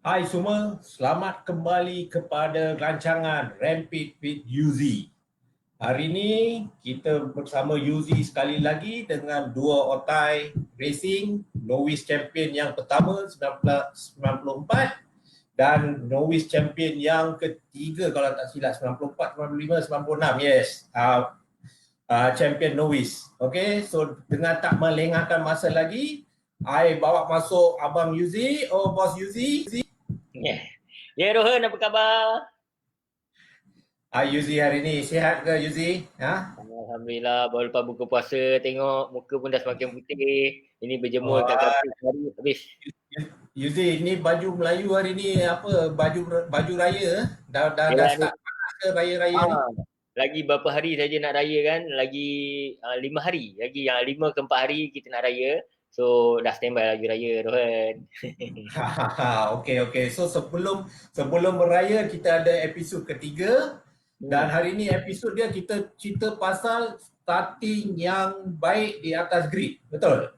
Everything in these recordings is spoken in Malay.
Hai semua, selamat kembali kepada rancangan Rampage with Yuzi. Hari ini kita bersama Yuzi sekali lagi dengan dua otai racing, novice champion yang pertama 1994 dan novice champion yang ketiga kalau tak silap 94, 95, 96. Yes. Champion novice. Okay, so dengan tak melengahkan masa lagi, I bawa masuk Abang Yuzi, Bos Yuzi. Ya Rohan, apa khabar? Yuzi hari ni sihat ke Yuzi? Ha? Alhamdulillah, baru lepas buka puasa, tengok muka pun dah semakin putih. Ini berjemur kat kapit hari habis. Yuzi, ni baju Melayu hari ni apa? Baju raya? Dah start panas ke raya-raya ni? Lagi berapa hari saja nak raya kan? Lagi 5 hari. Lagi yang 5 ke 4 hari kita nak raya. So dah standby lagi raya Rohan. Okey. So sebelum beraya kita ada episod ketiga dan hari ni episod dia kita cerita pasal starting yang baik di atas grid. Betul?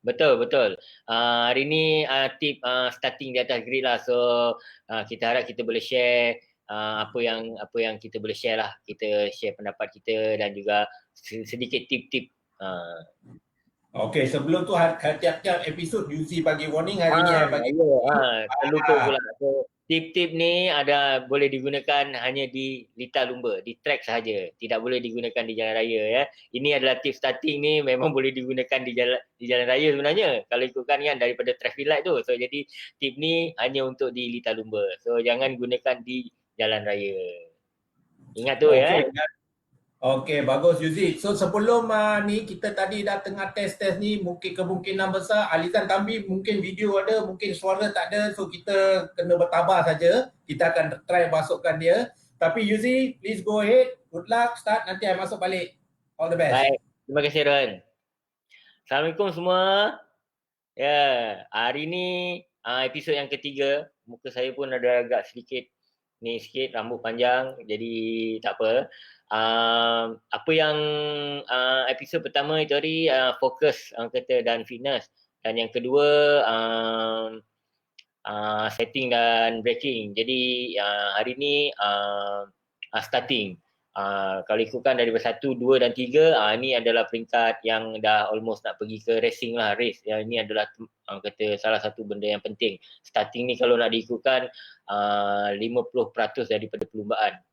Betul. Hari ni tip starting di atas grid lah. So kita harap kita boleh share apa yang kita boleh share lah. Kita share pendapat kita dan juga sedikit tip-tip. Okey, sebelum tu tiap-tiap episod Yuzi bagi warning, hari ni I bagi terlupa pula. So tip-tip ni boleh digunakan hanya di litar lumba, di track sahaja. Tidak boleh digunakan di jalan raya ya. Ini adalah tip starting ni memang boleh digunakan di jalan raya sebenarnya. Kalau ikutkan kan daripada traffic light tu. So jadi tip ni hanya untuk di litar lumba. So jangan gunakan di jalan raya. Ingat tu ya. Okey, bagus Yuzi. So sebelum ni kita tadi dah tengah test ni, mungkin kemungkinan besar Alizan Tambi mungkin video ada, mungkin suara tak ada. So kita kena bertabah saja. Kita akan try masukkan dia. Tapi Yuzi, please go ahead. Good luck. Start, nanti I masuk balik. All the best. Baik, terima kasih Ron. Assalamualaikum semua. Ya, hari ni episod yang ketiga. Muka saya pun ada agak sedikit rambut panjang, jadi tak apa. Apa yang episod pertama itu hari fokus kata dan fitness, dan yang kedua setting dan braking. Jadi hari ni starting. Kalau ikutkan dari 1, 2 dan 3, ini adalah peringkat yang dah almost nak pergi ke racing lah, race. Ini adalah kata salah satu benda yang penting. Starting ni kalau nak diikutkan 50% daripada perlumbaan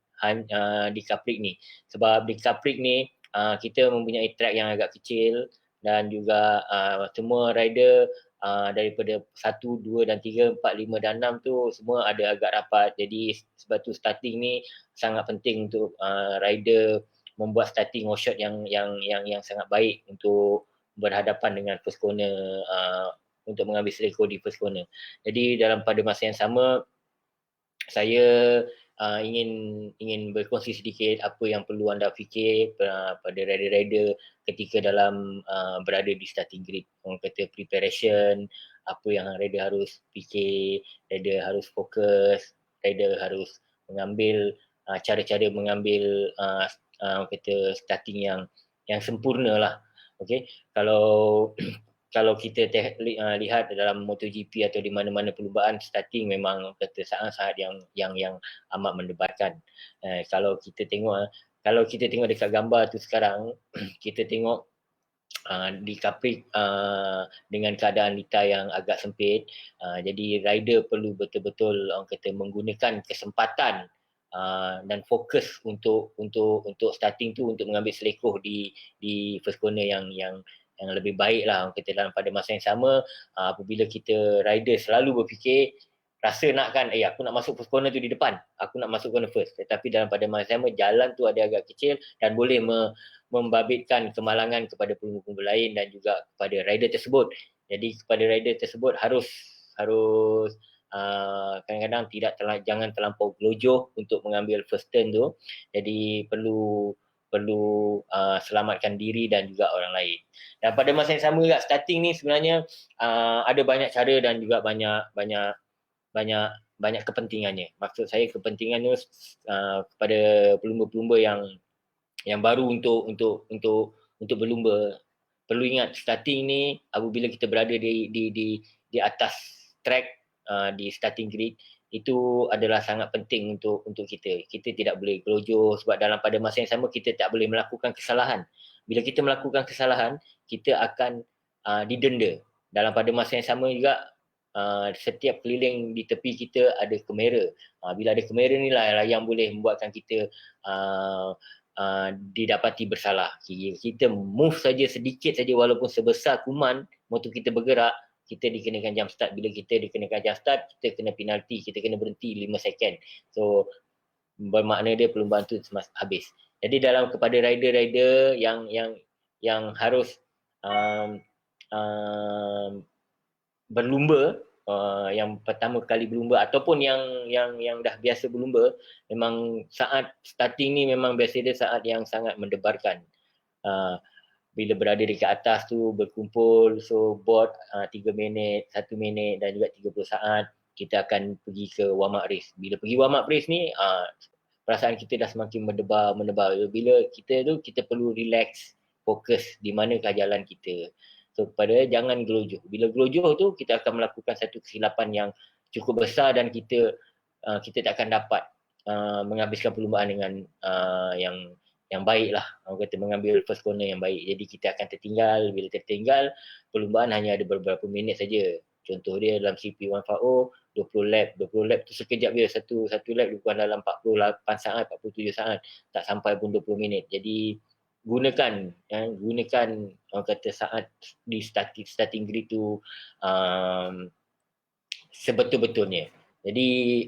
di Caprik ni. Sebab di Caprik ni kita mempunyai track yang agak kecil dan juga semua rider daripada 1, 2 dan 3, 4, 5 dan 6 tu semua ada agak rapat. Jadi sebab tu starting ni sangat penting untuk rider membuat starting or shot yang sangat baik untuk berhadapan dengan first corner, untuk mengambil seleko di first corner. Jadi pada masa yang sama saya ingin berkongsi sedikit apa yang perlu anda fikir pada rider-rider ketika dalam berada di starting grid. Orang kata preparation, apa yang rider harus fikir, rider harus fokus, rider harus mengambil cara-cara mengambil kata starting yang sempurna lah. Okay, kalau kita lihat dalam MotoGP atau di mana-mana perlumbaan, starting memang kata sangat-sangat yang amat mendebarkan. Kalau kita tengok dekat gambar tu sekarang, kita tengok di Caprik dengan keadaan litar yang agak sempit, jadi rider perlu betul-betul orang kata menggunakan kesempatan dan fokus untuk starting tu, untuk mengambil selekoh di first corner yang lebih baik lah. Kita dalam pada masa yang sama, apabila kita rider selalu berfikir rasa nak kan, aku nak masuk first corner tu di depan, aku nak masuk corner first, tetapi dalam pada masa yang sama jalan tu ada agak kecil dan boleh membabitkan kemalangan kepada pelumba-pelumba lain dan juga kepada rider tersebut. Jadi kepada rider tersebut harus kadang-kadang jangan terlampau gelojoh untuk mengambil first turn tu. Jadi perlu selamatkan diri dan juga orang lain. Dan pada masa yang sama juga starting ni sebenarnya ada banyak cara dan juga banyak kepentingannya. Maksud saya kepentingannya kepada pelumba-pelumba yang baru untuk berlumba. Perlu ingat starting ni apabila kita berada di atas track di starting grid itu adalah sangat penting untuk kita. Kita tidak boleh gelojoh sebab pada masa yang sama kita tak boleh melakukan kesalahan. Bila kita melakukan kesalahan, kita akan didenda. Pada masa yang sama juga setiap keliling di tepi kita ada kamera. Bila ada kamera ni lah yang boleh membuatkan kita didapati bersalah. Kita move saja sedikit saja walaupun sebesar kuman motor kita bergerak, kita dikenakan jump start. Bila kita dikenakan jump start, kita kena penalti, kita kena berhenti 5 second. So bermakna dia perlumbaan tu habis. Jadi kepada rider-rider yang harus berlumba, yang pertama kali berlumba ataupun yang dah biasa berlumba, memang saat starting ni memang biasa dia saat yang sangat mendebarkan. Bila berada dekat atas tu berkumpul, so board 3 minit, 1 minit dan juga 30 saat kita akan pergi ke warm up race. Bila pergi warm up race ni perasaan kita dah semakin mendebar. Bila kita perlu relax, fokus di manakah jalan kita. So jangan gelojoh. Bila gelojoh tu kita akan melakukan satu kesilapan yang cukup besar dan kita tak akan dapat menghabiskan perlumbaan dengan yang baik lah. Orang kata mengambil first corner yang baik. Jadi kita akan tertinggal. Bila tertinggal, perlumbaan hanya ada beberapa minit saja. Contoh dia dalam CP140, 20 lap tu sekejap je. Satu lap bukan dalam 48 saat, 47 saat. Tak sampai pun 20 minit. Jadi gunakan orang kata saat di starting grid tu sebetul-betulnya. Jadi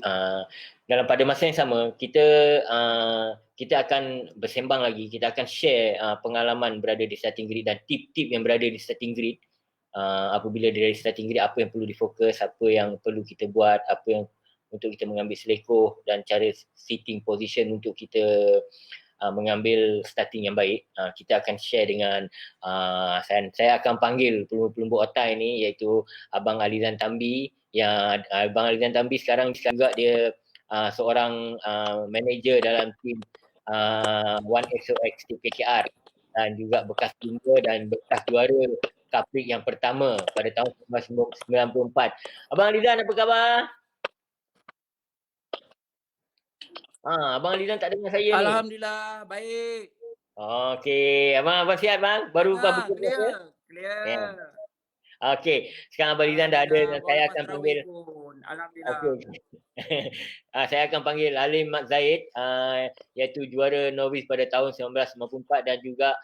pada masa yang sama kita akan bersembang lagi, kita akan share pengalaman berada di starting grid dan tip-tip yang berada di starting grid. Apabila dari starting grid, apa yang perlu difokus, apa yang perlu kita buat, apa yang untuk kita mengambil selekoh dan cara sitting position untuk kita mengambil starting yang baik. Kita akan share dengan saya akan panggil pelumba otai ni, iaitu Abang Alizan Tambi. Yang Abang Alizan Tambi sekarang juga dia seorang manager dalam tim 1XOX TPKR dan juga bekas pelumba dan bekas juara Kaprik yang pertama pada tahun 1994. Abang Alizan, apa khabar? Abang Alizan tak dengar saya ni. Alhamdulillah, baik. Okey, abang sihat bang? Baru buka buku clear. Yeah. Okey, sekarang Abang Rizan dah ada dan saya akan panggil. Alhamdulillah. Okey. Saya akan panggil Halim Mat Zaid, iaitu juara novice pada tahun 1994 dan juga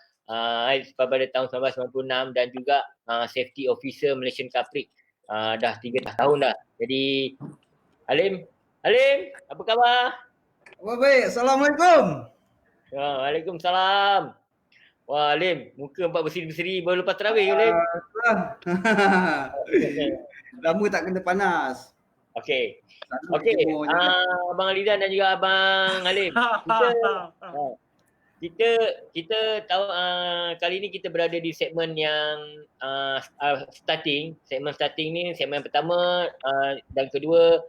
pada tahun 1996 dan juga safety officer Malaysian Kaprik. Dah 3 tahun dah. Jadi Halim, apa khabar? Baik, Assalamualaikum. Waalaikumsalam. Wah, Lim, muka nampak berseri-berseri baru lepas tarawih ke, Lim? Lama tak kena panas. Okey. Abang Alizan dan juga Abang Halim. Kita tahu kali ni kita berada di segmen yang starting. Segmen starting ni segmen pertama dan kedua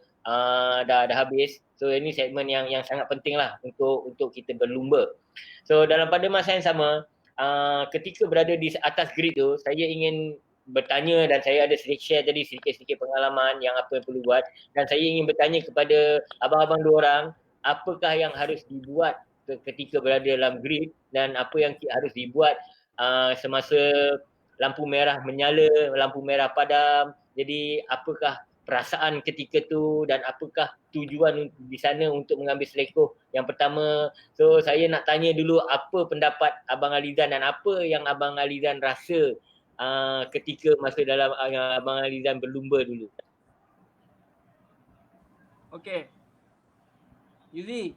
dah habis. So ini segmen yang sangat penting lah untuk kita berlumba. So pada masa yang sama, ketika berada di atas grid tu, saya ingin bertanya dan saya ada share tadi sedikit-sedikit pengalaman yang apa yang perlu buat, dan saya ingin bertanya kepada abang-abang dua orang, apakah yang harus dibuat ketika berada dalam grid dan apa yang harus dibuat semasa lampu merah menyala, lampu merah padam. Jadi apakah perasaan ketika tu dan apakah tujuan di sana untuk mengambil selekoh yang pertama. So saya nak tanya dulu apa pendapat Abang Alizan dan apa yang Abang Alizan rasa ketika masa dalam Abang Alizan berlumba dulu. Okey. Yuzi,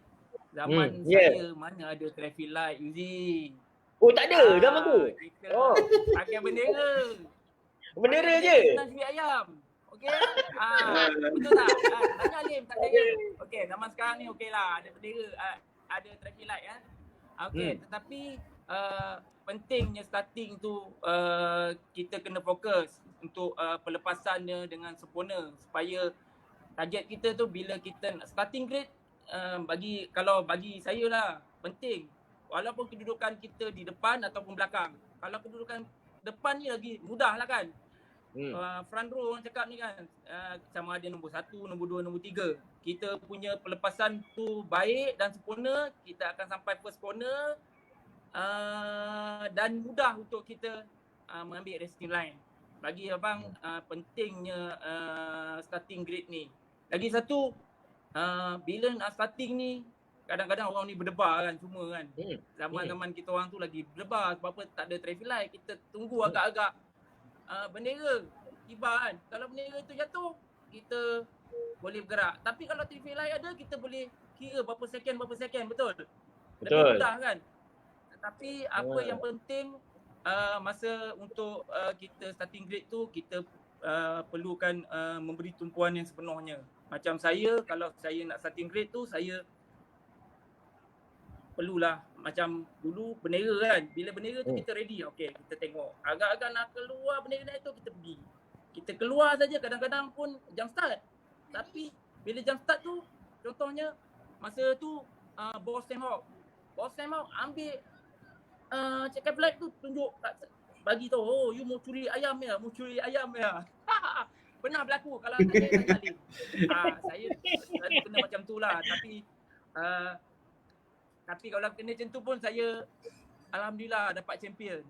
zaman saya mana ada traffic light, Yuzi. Oh tak ada zaman tu. Kita Oh, pakai bendera. bendera Pakai je. senang curi ayam. Okey? Betul tak? Tanya Alim, tak percaya. Okey, zaman sekarang ni okey lah. Ada bendera, ada traffic light kan. Okey, tetapi pentingnya starting tu kita kena fokus untuk pelepasannya dengan sempurna supaya target kita tu bila kita nak starting grade kalau bagi saya lah penting walaupun kedudukan kita di depan ataupun belakang. Kalau kedudukan depan ni lagi mudah lah kan. Front row orang cakap ni kan sama ada nombor 1, nombor 2, nombor 3. Kita punya pelepasan tu baik dan sempurna, kita akan sampai first corner dan mudah untuk kita mengambil racing line. Bagi abang pentingnya starting grade ni. Lagi satu bila nak starting ni kadang-kadang orang ni berdebar kan semua kan. Zaman-zaman kita orang tu lagi berdebar sebab apa tak ada traffic light. Kita tunggu agak-agak bendera tiba kan. Kalau bendera tu jatuh kita boleh bergerak. Tapi kalau traffic light ada kita boleh kira berapa second betul? Lebih mudah kan. Tapi apa yang penting masa untuk kita starting grade tu kita perlukan memberi tumpuan yang sepenuhnya. Macam saya, kalau saya nak starting grade tu saya perlulah macam dulu bendera kan. Bila bendera tu kita ready, okey kita tengok. Agak-agak nak keluar bendera tu kita pergi. Kita keluar saja kadang-kadang pun jump start. Tapi bila jump start tu contohnya masa tu boss time out ambil check flag tu tunjuk bagi tahu, oh you mau curi ayam ya. Pernah berlaku kalau saya tanya Alim. Saya kena macam tu lah. Tapi kalau kena macam tu pun saya alhamdulillah dapat champion.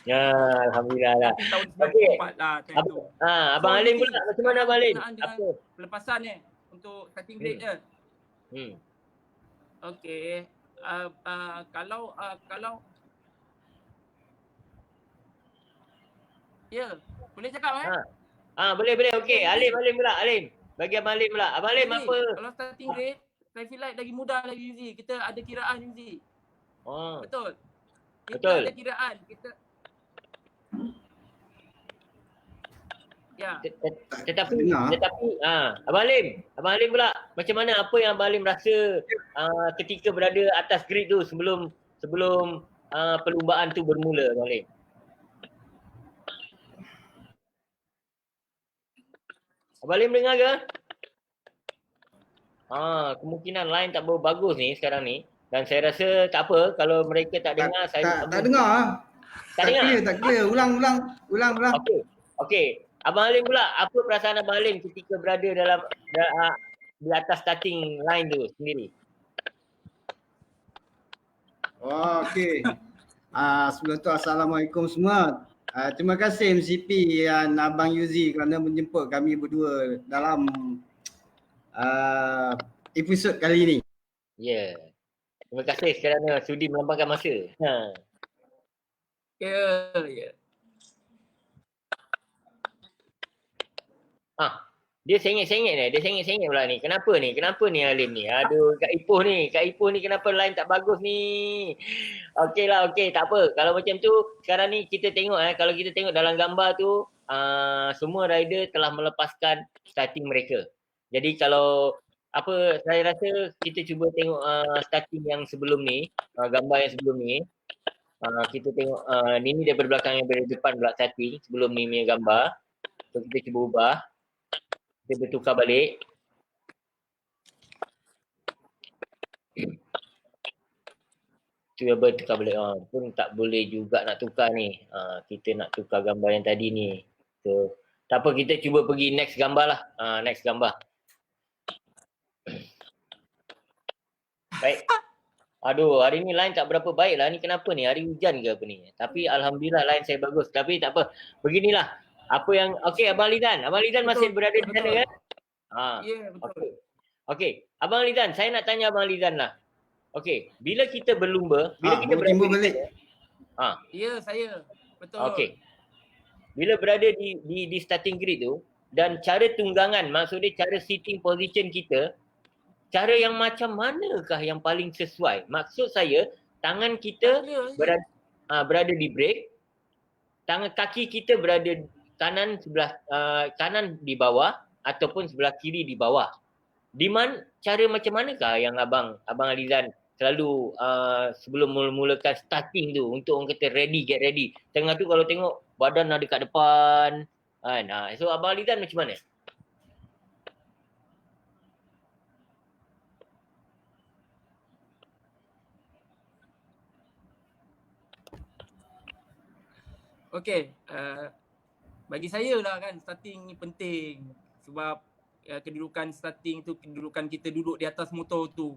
Ya, alhamdulillah lah. Tahun 94 lah time tu. Abang Alim pula macam mana Abang Alim? Apa? Pelepasan ni untuk starting grade je. Okey. Kalau ya, boleh cakap Boleh. Okey, Alim pula. Bagi Abang Alim pula. Abang Alim apa? Kalau starting grade, traffic light lagi mudah lagi Uzi. Kita ada kiraan Uzi. Betul. Kita ada kiraan. Ya. Tetapi Abang Alim pula macam mana, apa yang Abang Alim rasa ketika berada atas grid tu sebelum perlumbaan tu bermula Abang Alim? Abang Alim dengar ke? Kemungkinan line tak berapa bagus ni sekarang ni. Dan saya rasa tak apa kalau mereka tak dengar. Tak dengar. Tak dengar? Tak clear. Ulang. Okey. Abang Alim pula, apa perasaan Abang Alim ketika berada di atas starting line tu sendiri? Okey. Sebelum tu Assalamualaikum semua. Terima kasih MCP dan Abang Yuzi kerana menjemput kami berdua dalam episod kali ini. Ya. Terima kasih kerana sudi meluangkan masa. Ya. Dia sengit-sengit ni. Dia sengit-sengit pula ni. Kenapa ni Alim ni? Aduh, Kak Ipoh ni kenapa line tak bagus ni? Okey, tak apa. Kalau macam tu, sekarang ni kita tengok kalau kita tengok dalam gambar tu, semua rider telah melepaskan starting mereka. Jadi kalau saya rasa kita cuba tengok starting yang sebelum ni, gambar yang sebelum ni. Kita tengok ni daripada belakang yang dari depan pula starting sebelum ni punya gambar. So kita cuba ubah. Kita bertukar balik. Cuba bertukar balik. Pun tak boleh juga nak tukar ni. Kita nak tukar gambar yang tadi ni. So, tak apa, kita cuba pergi next gambar lah. Next gambar. Baik. Aduh, hari ni line tak berapa baik lah. Ni kenapa ni? Hari hujan ke apa ni? Tapi alhamdulillah line saya bagus. Tapi tak apa. Beginilah. Okey, Abang Lizan masih berada di sana kan? Ya, betul. Okey. Abang Lizan, saya nak tanya Abang Lizan lah. Okey, bila kita berlumba, kita berada balik. Ya, saya. Betul. Okey. Bila berada di starting grid tu dan cara tunggangan, maksudnya cara sitting position kita, cara yang macam manakah yang paling sesuai? Maksud saya, tangan kita berada berada di brake, tangan kaki kita berada kanan sebelah kanan di bawah ataupun sebelah kiri di bawah. Di mana cara macam manakah yang abang Alizan selalu sebelum mulakan starting tu untuk orang kata get ready. Tengah tu kalau tengok badan ada kat depan kan. So abang Alizan macam mana? Okey, bagi saya lah kan starting ni penting sebab kedudukan starting tu, kedudukan kita duduk di atas motor tu.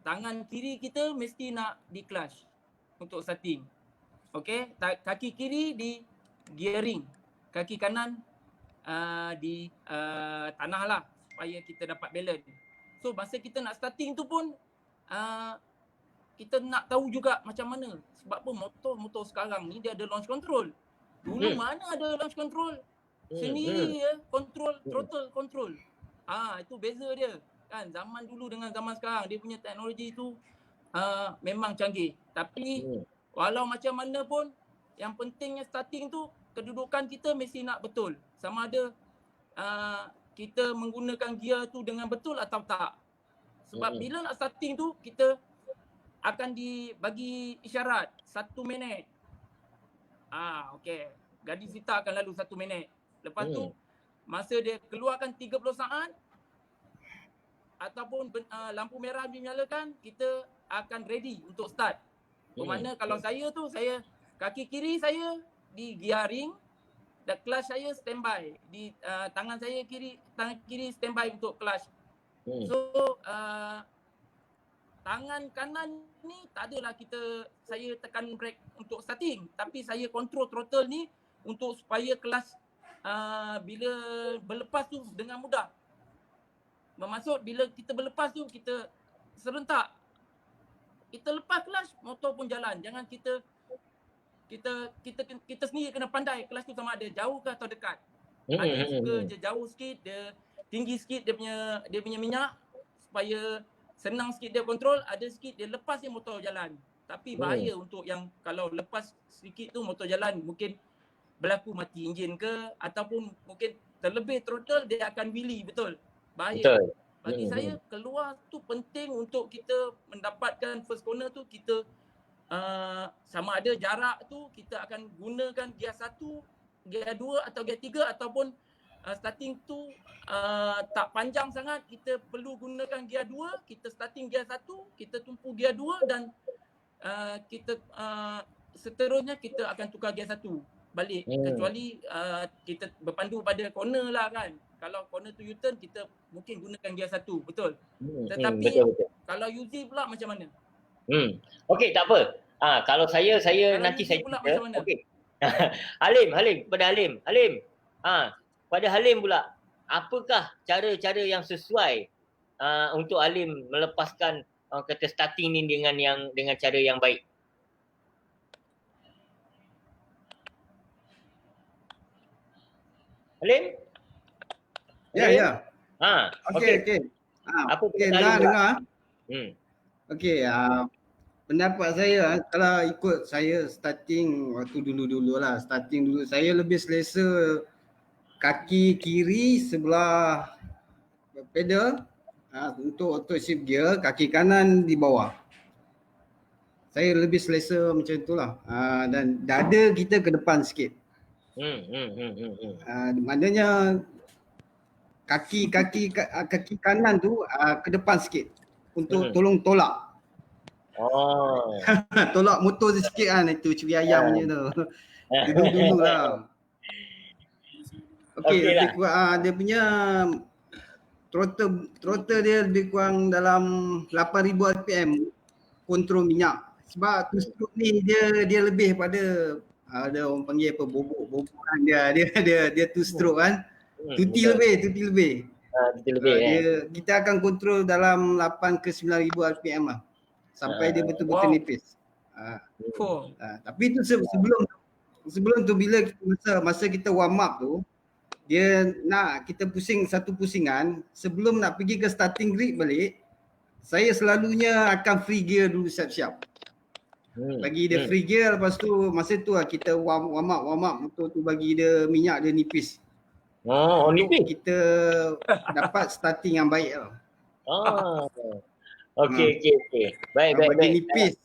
Tangan kiri kita mesti nak di clutch untuk starting. Okey, kaki kiri di gearing, kaki kanan di tanah lah supaya kita dapat balance. So masa kita nak starting tu pun kita nak tahu juga macam mana. Sebab apa motor sekarang ni dia ada launch control. Dulu mana ada launch control? Sendiri ya, control, throttle control. Itu beza dia. Kan zaman dulu dengan zaman sekarang dia punya teknologi tu memang canggih. Tapi walau macam mana pun yang pentingnya starting tu kedudukan kita mesti nak betul. Sama ada kita menggunakan gear tu dengan betul atau tak. Sebab bila nak starting tu kita akan dibagi isyarat 1 minit. Okey. Gadis kita akan lalu 1 minit. Lepas tu masa dia keluarkan 30 saat ataupun lampu merah dinyalakan, kita akan ready untuk start. Bermakna kalau saya tu, saya kaki kiri saya di gearing dan clutch saya standby. Di tangan kiri standby untuk clutch. So tangan kanan ni tak adalah saya tekan brake untuk starting, tapi saya control throttle ni untuk supaya clutch bila berlepas tu dengan mudah. Bermaksud bila kita berlepas tu kita serentak. Kita lepas clutch, motor pun jalan. Jangan kita sendiri kena pandai clutch tu sama ada jauh ke atau dekat. Ada yang suka je jauh sikit, dia tinggi sikit dia punya minyak supaya senang sikit dia kontrol, ada sikit dia lepas dia motor jalan. Tapi bahaya untuk yang kalau lepas sikit tu motor jalan, mungkin berlaku mati enjin ke ataupun mungkin terlebih throttle dia akan wheelie, betul. Bahaya. Betul. Bagi saya keluar tu penting untuk kita mendapatkan first corner tu kita sama ada jarak tu kita akan gunakan gear 1, gear 2 atau gear 3 ataupun starting tu tak panjang sangat, kita perlu gunakan gear 2, kita starting gear 1, kita tumpu gear 2 dan kita seterusnya kita akan tukar gear 1 balik. Kecuali kita berpandu pada corner lah kan. Kalau corner tu U-turn kita mungkin gunakan gear 1, betul. Tetapi betul. Kalau UZ pula macam mana? Okey, tak apa. Kalau saya kalau nanti saya pula macam mana? Okey. Halim, kepada Halim. Pada Halim pula, apakah cara-cara yang sesuai untuk Halim melepaskan kata starting ni dengan cara yang baik? Halim? Ya. Okey. Apa dengar. Okey, pendapat saya kalau ikut saya starting waktu dulu lah, saya lebih selesa kaki kiri sebelah pedal untuk auto shift gear, kaki kanan di bawah. Saya lebih selesa macam itulah. Dan dada kita ke depan sikit. Maknanya kaki kanan tu ke depan sikit untuk tolong tolak. Tolak motor sikit kan, itu curi ayam punya tu. Dulu lah. Okey, lebih kurang dia punya throttle dia lebih kurang dalam 8000 rpm kontrol minyak. Sebab two stroke ni dia lebih pada ada orang panggil apa bobok-bobokan dia two stroke kan. Tuti lebih. Kita akan kontrol dalam 8 ke 9000 rpm lah. Sampai dia betul-betul nipis. Tapi itu sebelum tu bila masa kita warm up tu, dia nak kita pusing satu pusingan, sebelum nak pergi ke starting grid balik, saya selalunya akan free gear dulu siap-siap. Bagi dia free gear, lepas tu masa tu lah kita warm up motor tu, bagi dia minyak dia nipis. Oh, Untuk nipis. kita dapat starting yang baik lah. Oh. Okey. Baik. Bagi nipis.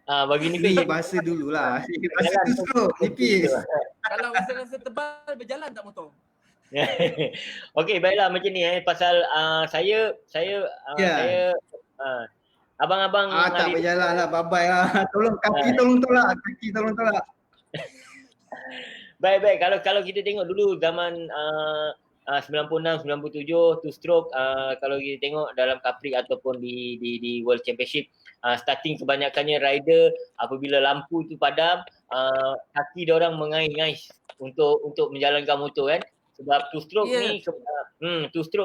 Bagi nipis. Ni bahasa dululah. Bahasa tu stroke, nipis. Kalau rasa tebal berjalan tak motor? Okey, baiklah macam ni pasal saya abang-abang Tak berjalan lah, bye-bye lah. Tolong kaki tolong tolak. Baik. Kalau kita tengok dulu zaman 96, 97 two stroke, kalau kita tengok dalam Capri ataupun di World Championship, starting kebanyakannya rider apabila lampu tu padam, kaki dia orang mengais-ngais untuk menjalankan motor kan. Sebab two stroke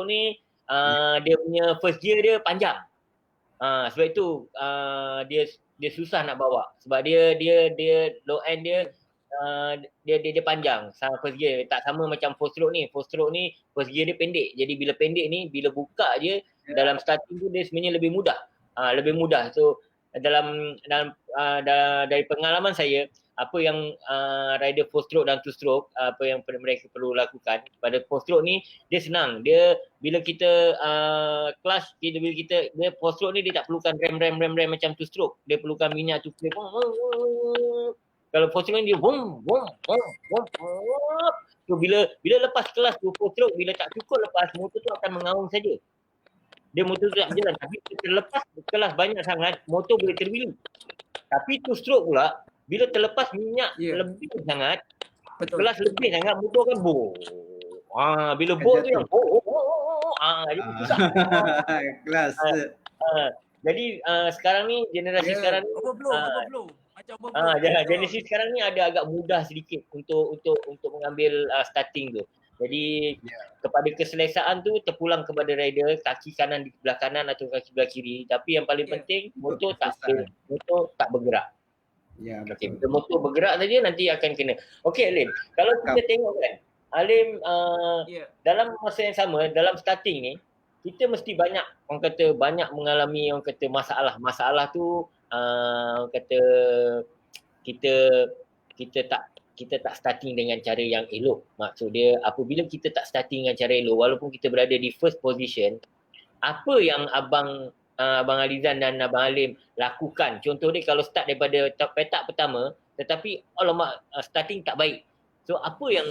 ni dia punya first gear dia panjang. Sebab itu dia susah nak bawa sebab dia low end dia panjang sama first gear, tak sama macam four stroke ni first gear dia pendek, jadi bila pendek ni bila buka je dalam starting tu dia sebenarnya lebih mudah. So dari pengalaman saya, apa yang rider four stroke dan two stroke, apa yang mereka perlu lakukan pada four stroke ni, dia senang. Dia bila kita clutch, bila kita dia four stroke ni dia tak perlukan rem macam two stroke. Dia perlukan minyak tu. Kalau four stroke ni dia so bila lepas kelas tu four stroke, bila tak cukup lepas, motor tu akan mengaung saja. Dia motor tu tak berjalan, tapi terlepas kelas banyak sangat, motor boleh terbilu. Tapi two stroke pula, bila terlepas minyak lebih sangat, kelas lebih sangat, motor kan bila tu yang jadi susah. Kelas. Jadi sekarang ni, generasi sekarang ni Overflow. Macam overflow. generasi sekarang ni ada agak mudah sedikit untuk mengambil starting tu. Jadi kepada keselesaan tu terpulang kepada rider, kaki kanan di sebelah kanan atau kaki sebelah kiri. Tapi yang paling penting motor tak bergerak. Ya, Okey, bila motor bergerak saja nanti akan kena. Okey Alim, kalau kita tengok kan, Alim dalam masa yang sama, dalam starting ni, kita mesti banyak mengalami masalah tu, kata kita tak starting dengan cara yang elok. Maksud dia apabila kita tak starting dengan cara elok, walaupun kita berada di first position, apa yang Abang Alizan dan Abang Alim lakukan? Contoh dia kalau start daripada petak pertama tetapi alamak starting tak baik. So apa yang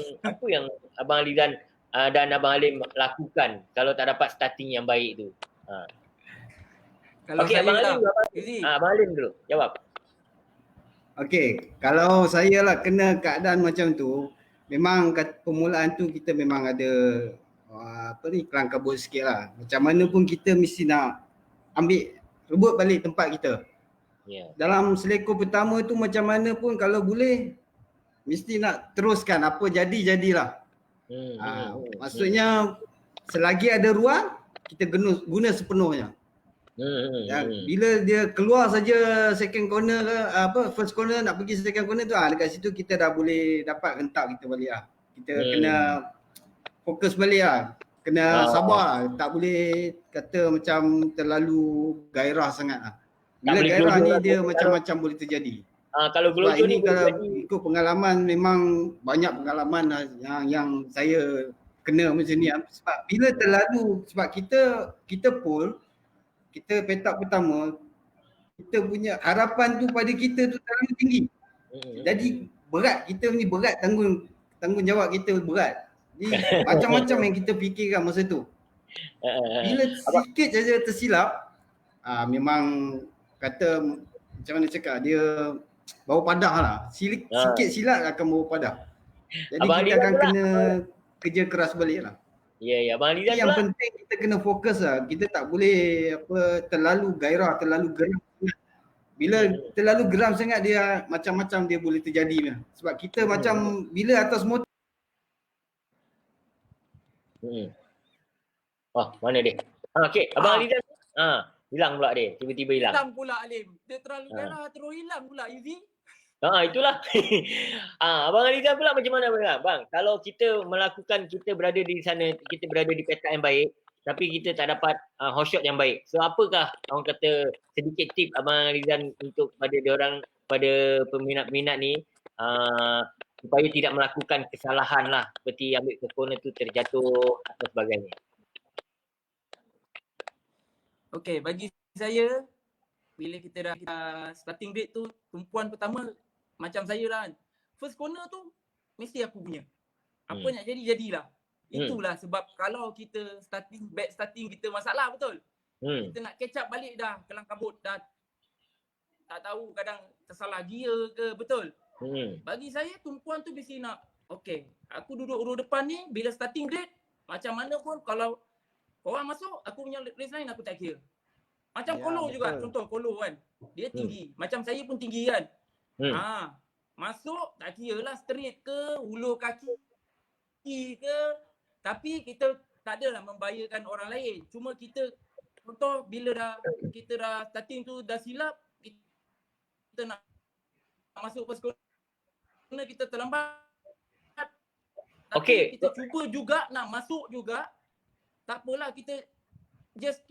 Abang Alizan dan Abang Alim lakukan kalau tak dapat starting yang baik tu? Kalau okey, Abang Alim dulu jawab. Okey, kalau saya lah kena keadaan macam tu, memang permulaan tu kita memang ada kelang kabut sikit lah. Macam mana pun kita mesti nak rebut balik tempat kita. Dalam selekor pertama tu macam mana pun kalau boleh mesti nak teruskan, apa jadilah. Maksudnya selagi ada ruang kita guna sepenuhnya. Bila dia keluar saja second corner ke first corner nak pergi second corner tu, dekat situ kita dah boleh dapat rentak kita balik lah. Kita kena fokus balik lah. Kena sabar lah. Tak boleh kata macam terlalu gairah sangat lah. Bila gairah ni dia macam-macam boleh terjadi. Kalau gelojoh ni kalau ikut pengalaman, memang banyak pengalaman lah yang saya kena macam ni. Sebab bila terlalu, sebab kita pull, kita petak pertama, kita punya harapan tu pada kita tu terlalu tinggi. Jadi berat, kita ni berat, tanggungjawab kita berat. Jadi macam-macam yang kita fikirkan masa tu. Bila sikit saja tersilap, memang kata macam mana cakap, dia bawa padah lah. Sikit silap akan bawa padah. Jadi Abang kita akan kena kerja keras balik lah. Ya, Abang Alizan yang penting kita kena fokus lah. Kita tak boleh terlalu gairah, terlalu geram. Bila terlalu geram sangat, dia macam-macam dia boleh terjadi. Sebab kita macam bila atas motor. Mana dia? Okey, Abang Alizan hilang pula dia, tiba-tiba hilang. Hilang pula Alim. Dia terlalu gairah terus hilang pula Yuzi. Itulah. Abang Alizan pula macam mana bang? Kalau kita berada di sana, kita berada di petak yang baik, tapi kita tak dapat hot shot yang baik. So apakah orang kata sedikit tip Abang Alizan untuk pada diorang kepada peminat-peminat ni supaya tidak melakukan kesalahan lah seperti ambil first corner tu terjatuh atau sebagainya. Okey, bagi saya bila kita dah starting grade tu, tumpuan pertama macam saya lah kan. First corner tu mesti aku punya. Apa nak jadi jadilah. Itulah sebab kalau kita bad starting kita masalah betul. Kita nak catch up balik dah kelang kabut dah tak tahu kadang tersalah gear ke betul. Bagi saya tumpuan tu mesti nak okey, aku duduk row depan ni bila starting grade macam mana pun kalau korang masuk aku punya race line aku tak kira. Macam Kolo juga, contoh Kolo kan. Dia tinggi. Macam saya pun tinggi kan. Masuk tak kira lah straight ke, ulur kaki ke. Tapi kita tak adalah membahayakan orang lain. Cuma kita contoh bila kita dah starting tu dah silap, kita nak masuk first corner kita terlambat. Tapi kita cuba juga nak masuk juga. Tak apalah kita just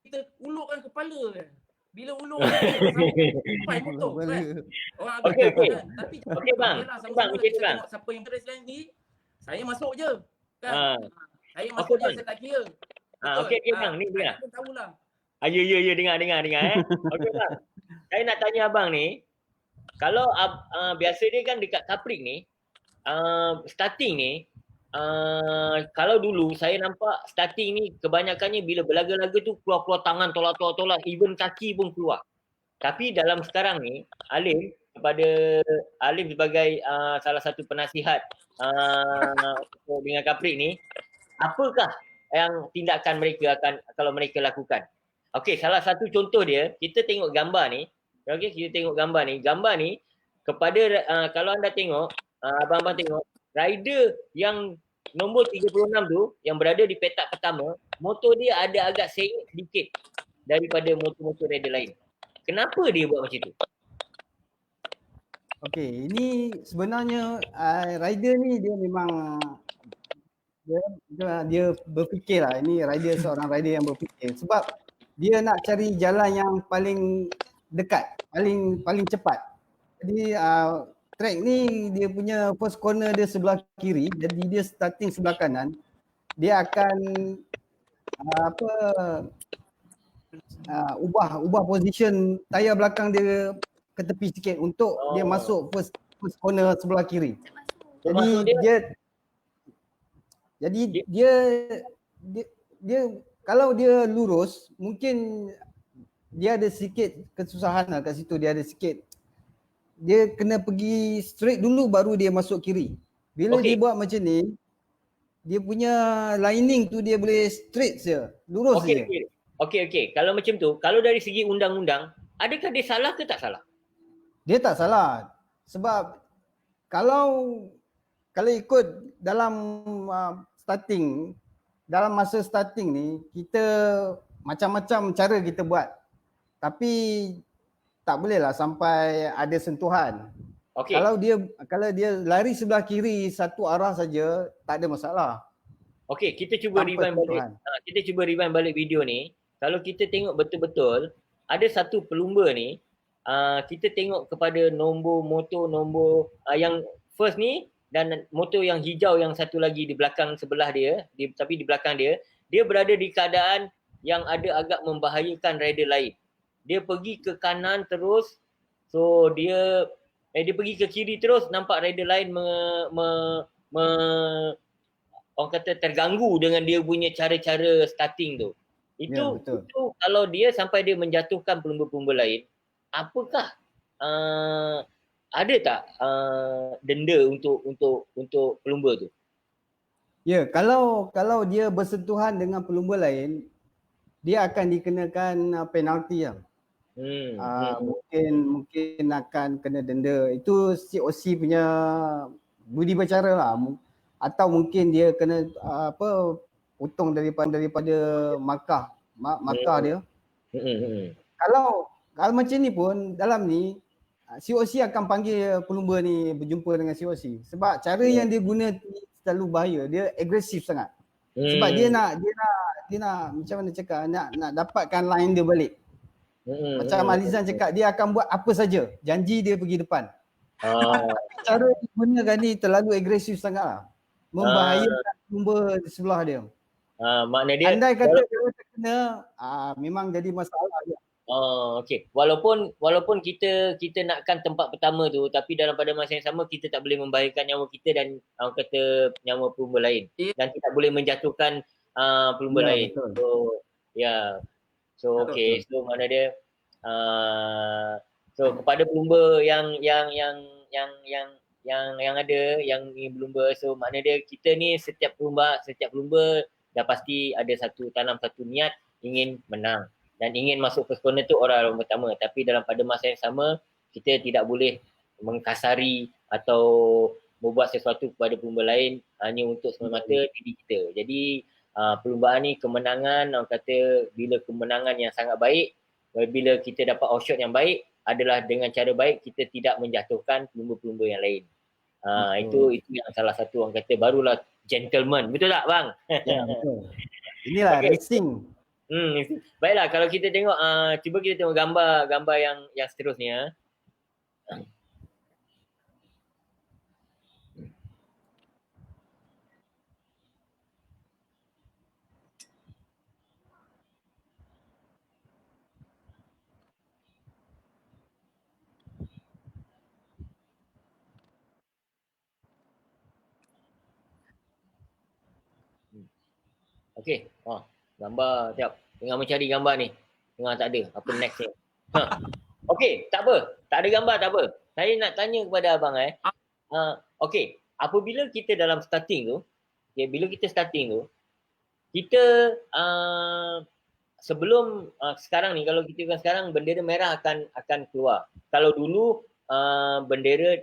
kita ulurkan kepala kan. Bila ulur sampai motor kan. Orang agak kan. Tapi bang. Sama-sama kita tengok siapa yang race line ni. Saya masuk je kan. Saya masuk je saya tak kira. Okey bang, ni dengar. Aku tahulah. Ya dengar Okey bang. Saya nak tanya abang ni. Kalau biasa dia kan dekat Kaprik ni starting ni kalau dulu saya nampak starting ni kebanyakannya bila berlaga-laga tu keluar tangan tolak-tolak even kaki pun keluar. Tapi dalam sekarang ni Alim sebagai salah satu penasihat dengan Kaprik ni, apakah yang tindakan mereka akan kalau mereka lakukan? Okey, salah satu contoh dia, kita tengok gambar ni. Okey, kita tengok gambar ni kepada kalau anda tengok abang-abang tengok rider yang nombor 36 tu yang berada di petak pertama, motor dia ada agak sengit sedikit daripada motor-motor rider lain. Kenapa dia buat macam tu? Okey, ini sebenarnya rider ni dia memang dia berfikir lah. Ini seorang rider yang berfikir sebab dia nak cari jalan yang paling dekat, paling cepat. Jadi track ni dia punya first corner dia sebelah kiri, jadi dia starting sebelah kanan. Dia akan ubah position tayar belakang dia ke tepi sikit untuk dia masuk first corner sebelah kiri. Jadi dia kalau dia lurus mungkin dia ada sikit kesusahan lah kat situ, dia ada sikit. Dia kena pergi straight dulu baru dia masuk kiri. Bila dia buat macam ni, dia punya lining tu dia boleh straight je, lurus je. Okey. Kalau macam tu, kalau dari segi undang-undang, adakah dia salah ke tak salah? Dia tak salah. Sebab kalau ikut dalam dalam masa starting ni, kita macam-macam cara kita buat. Tapi tak bolehlah sampai ada sentuhan. Okay. Kalau dia lari sebelah kiri satu arah saja, tak ada masalah. Okey, kita cuba rewind balik. Kita cuba rewind balik video ni. Kalau kita tengok betul-betul ada satu pelumba ni, kita tengok kepada nombor motor yang first ni dan motor yang hijau yang satu lagi di belakang sebelah dia, tapi di belakang dia berada di keadaan yang ada agak membahayakan rider lain. Dia pergi ke kanan terus, so dia pergi ke kiri terus, nampak rider lain orang kata terganggu dengan dia punya cara-cara starting tu. Itu kalau dia sampai dia menjatuhkan pelumba-pelumba lain, apakah ada tak denda untuk pelumba tu? Ya, kalau dia bersentuhan dengan pelumba lain, dia akan dikenakan penalti lah. Mungkin akan kena denda. Itu COC punya budi bicara lah. Atau mungkin dia kena potong daripada markah dia. Kalau macam ni pun dalam ni COC akan panggil pelumba ni berjumpa dengan COC sebab cara yang dia guna terlalu bahaya, dia agresif sangat. Sebab dia nak macam mana cakap, nak dapatkan line dia balik. Macam Alizan cakap dia akan buat apa saja. Janji dia pergi depan. Cara dia gunakan ni terlalu agresif sangatlah. Membahayakan lumba di sebelah dia. Makna dia Andai kata dia terkena, memang jadi masalah dia. Okey. Walaupun kita nakkan tempat pertama tu, tapi dalam pada masa yang sama kita tak boleh membahayakan nyawa kita dan orang kata nyawa pelumba lain. Dan kita boleh menjatuhkan pelumba lain. Betul. So okey. So mana dia so kepada pelumba yang ada yang ingin berlumba, so makna dia kita ni setiap pelumba dah pasti ada tanam satu niat ingin menang dan ingin masuk first corner tu orang pertama, tapi dalam pada masa yang sama kita tidak boleh mengkasari atau membuat sesuatu kepada pelumba lain hanya untuk semata-mata diri kita. Jadi perlumbaan ni kemenangan, orang kata bila kemenangan yang sangat baik, bila kita dapat outshot yang baik adalah dengan cara baik kita tidak menjatuhkan pelumba-pelumba yang lain. Itu yang salah satu orang kata barulah gentleman. Betul tak bang? Ya, betul. Inilah racing. Baiklah, kalau kita tengok cuba kita tengok gambar yang seterusnya. Okey, gambar siap. Tengah mencari gambar ni. Tengah tak ada. Apa next ni? Okey, tak apa. Tak ada gambar tak apa. Saya nak tanya kepada abang okey, apabila kita dalam starting tu, bila kita starting tu, kita sebelum sekarang ni, kalau kita kan sekarang bendera merah akan keluar. Kalau dulu bendera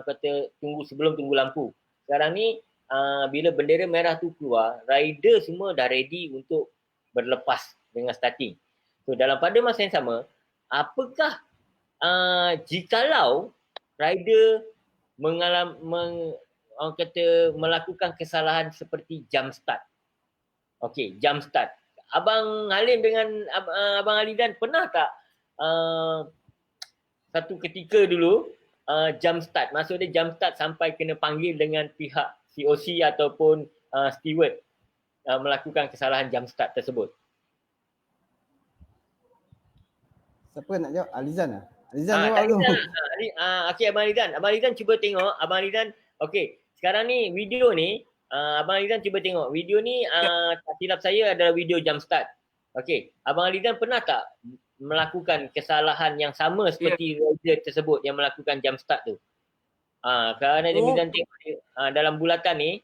kata sebelum tunggu lampu. Sekarang ni bila bendera merah tu keluar, rider semua dah ready untuk berlepas dengan starting. So dalam pada masa yang sama, apakah jikalau rider orang kata melakukan kesalahan seperti jump start. Okey, jump start. Abang Halim dengan Abang Alidan pernah tak satu ketika dulu jump start, maksud dia jump start sampai kena panggil dengan pihak COC ataupun steward melakukan kesalahan jump start tersebut? Siapa nak jawab? Alizan lah. Alizan jawab dulu. Okey, Abang Alidan cuba tengok. Abang Alidan, okey. Sekarang ni video ni, Abang Alidan cuba tengok. Video ni tak silap saya adalah video jump start. Okey, Abang Alidan pernah tak melakukan kesalahan yang sama seperti rider tersebut yang melakukan jump start tu? Kerana dia Alidan tengok dalam bulatan ni,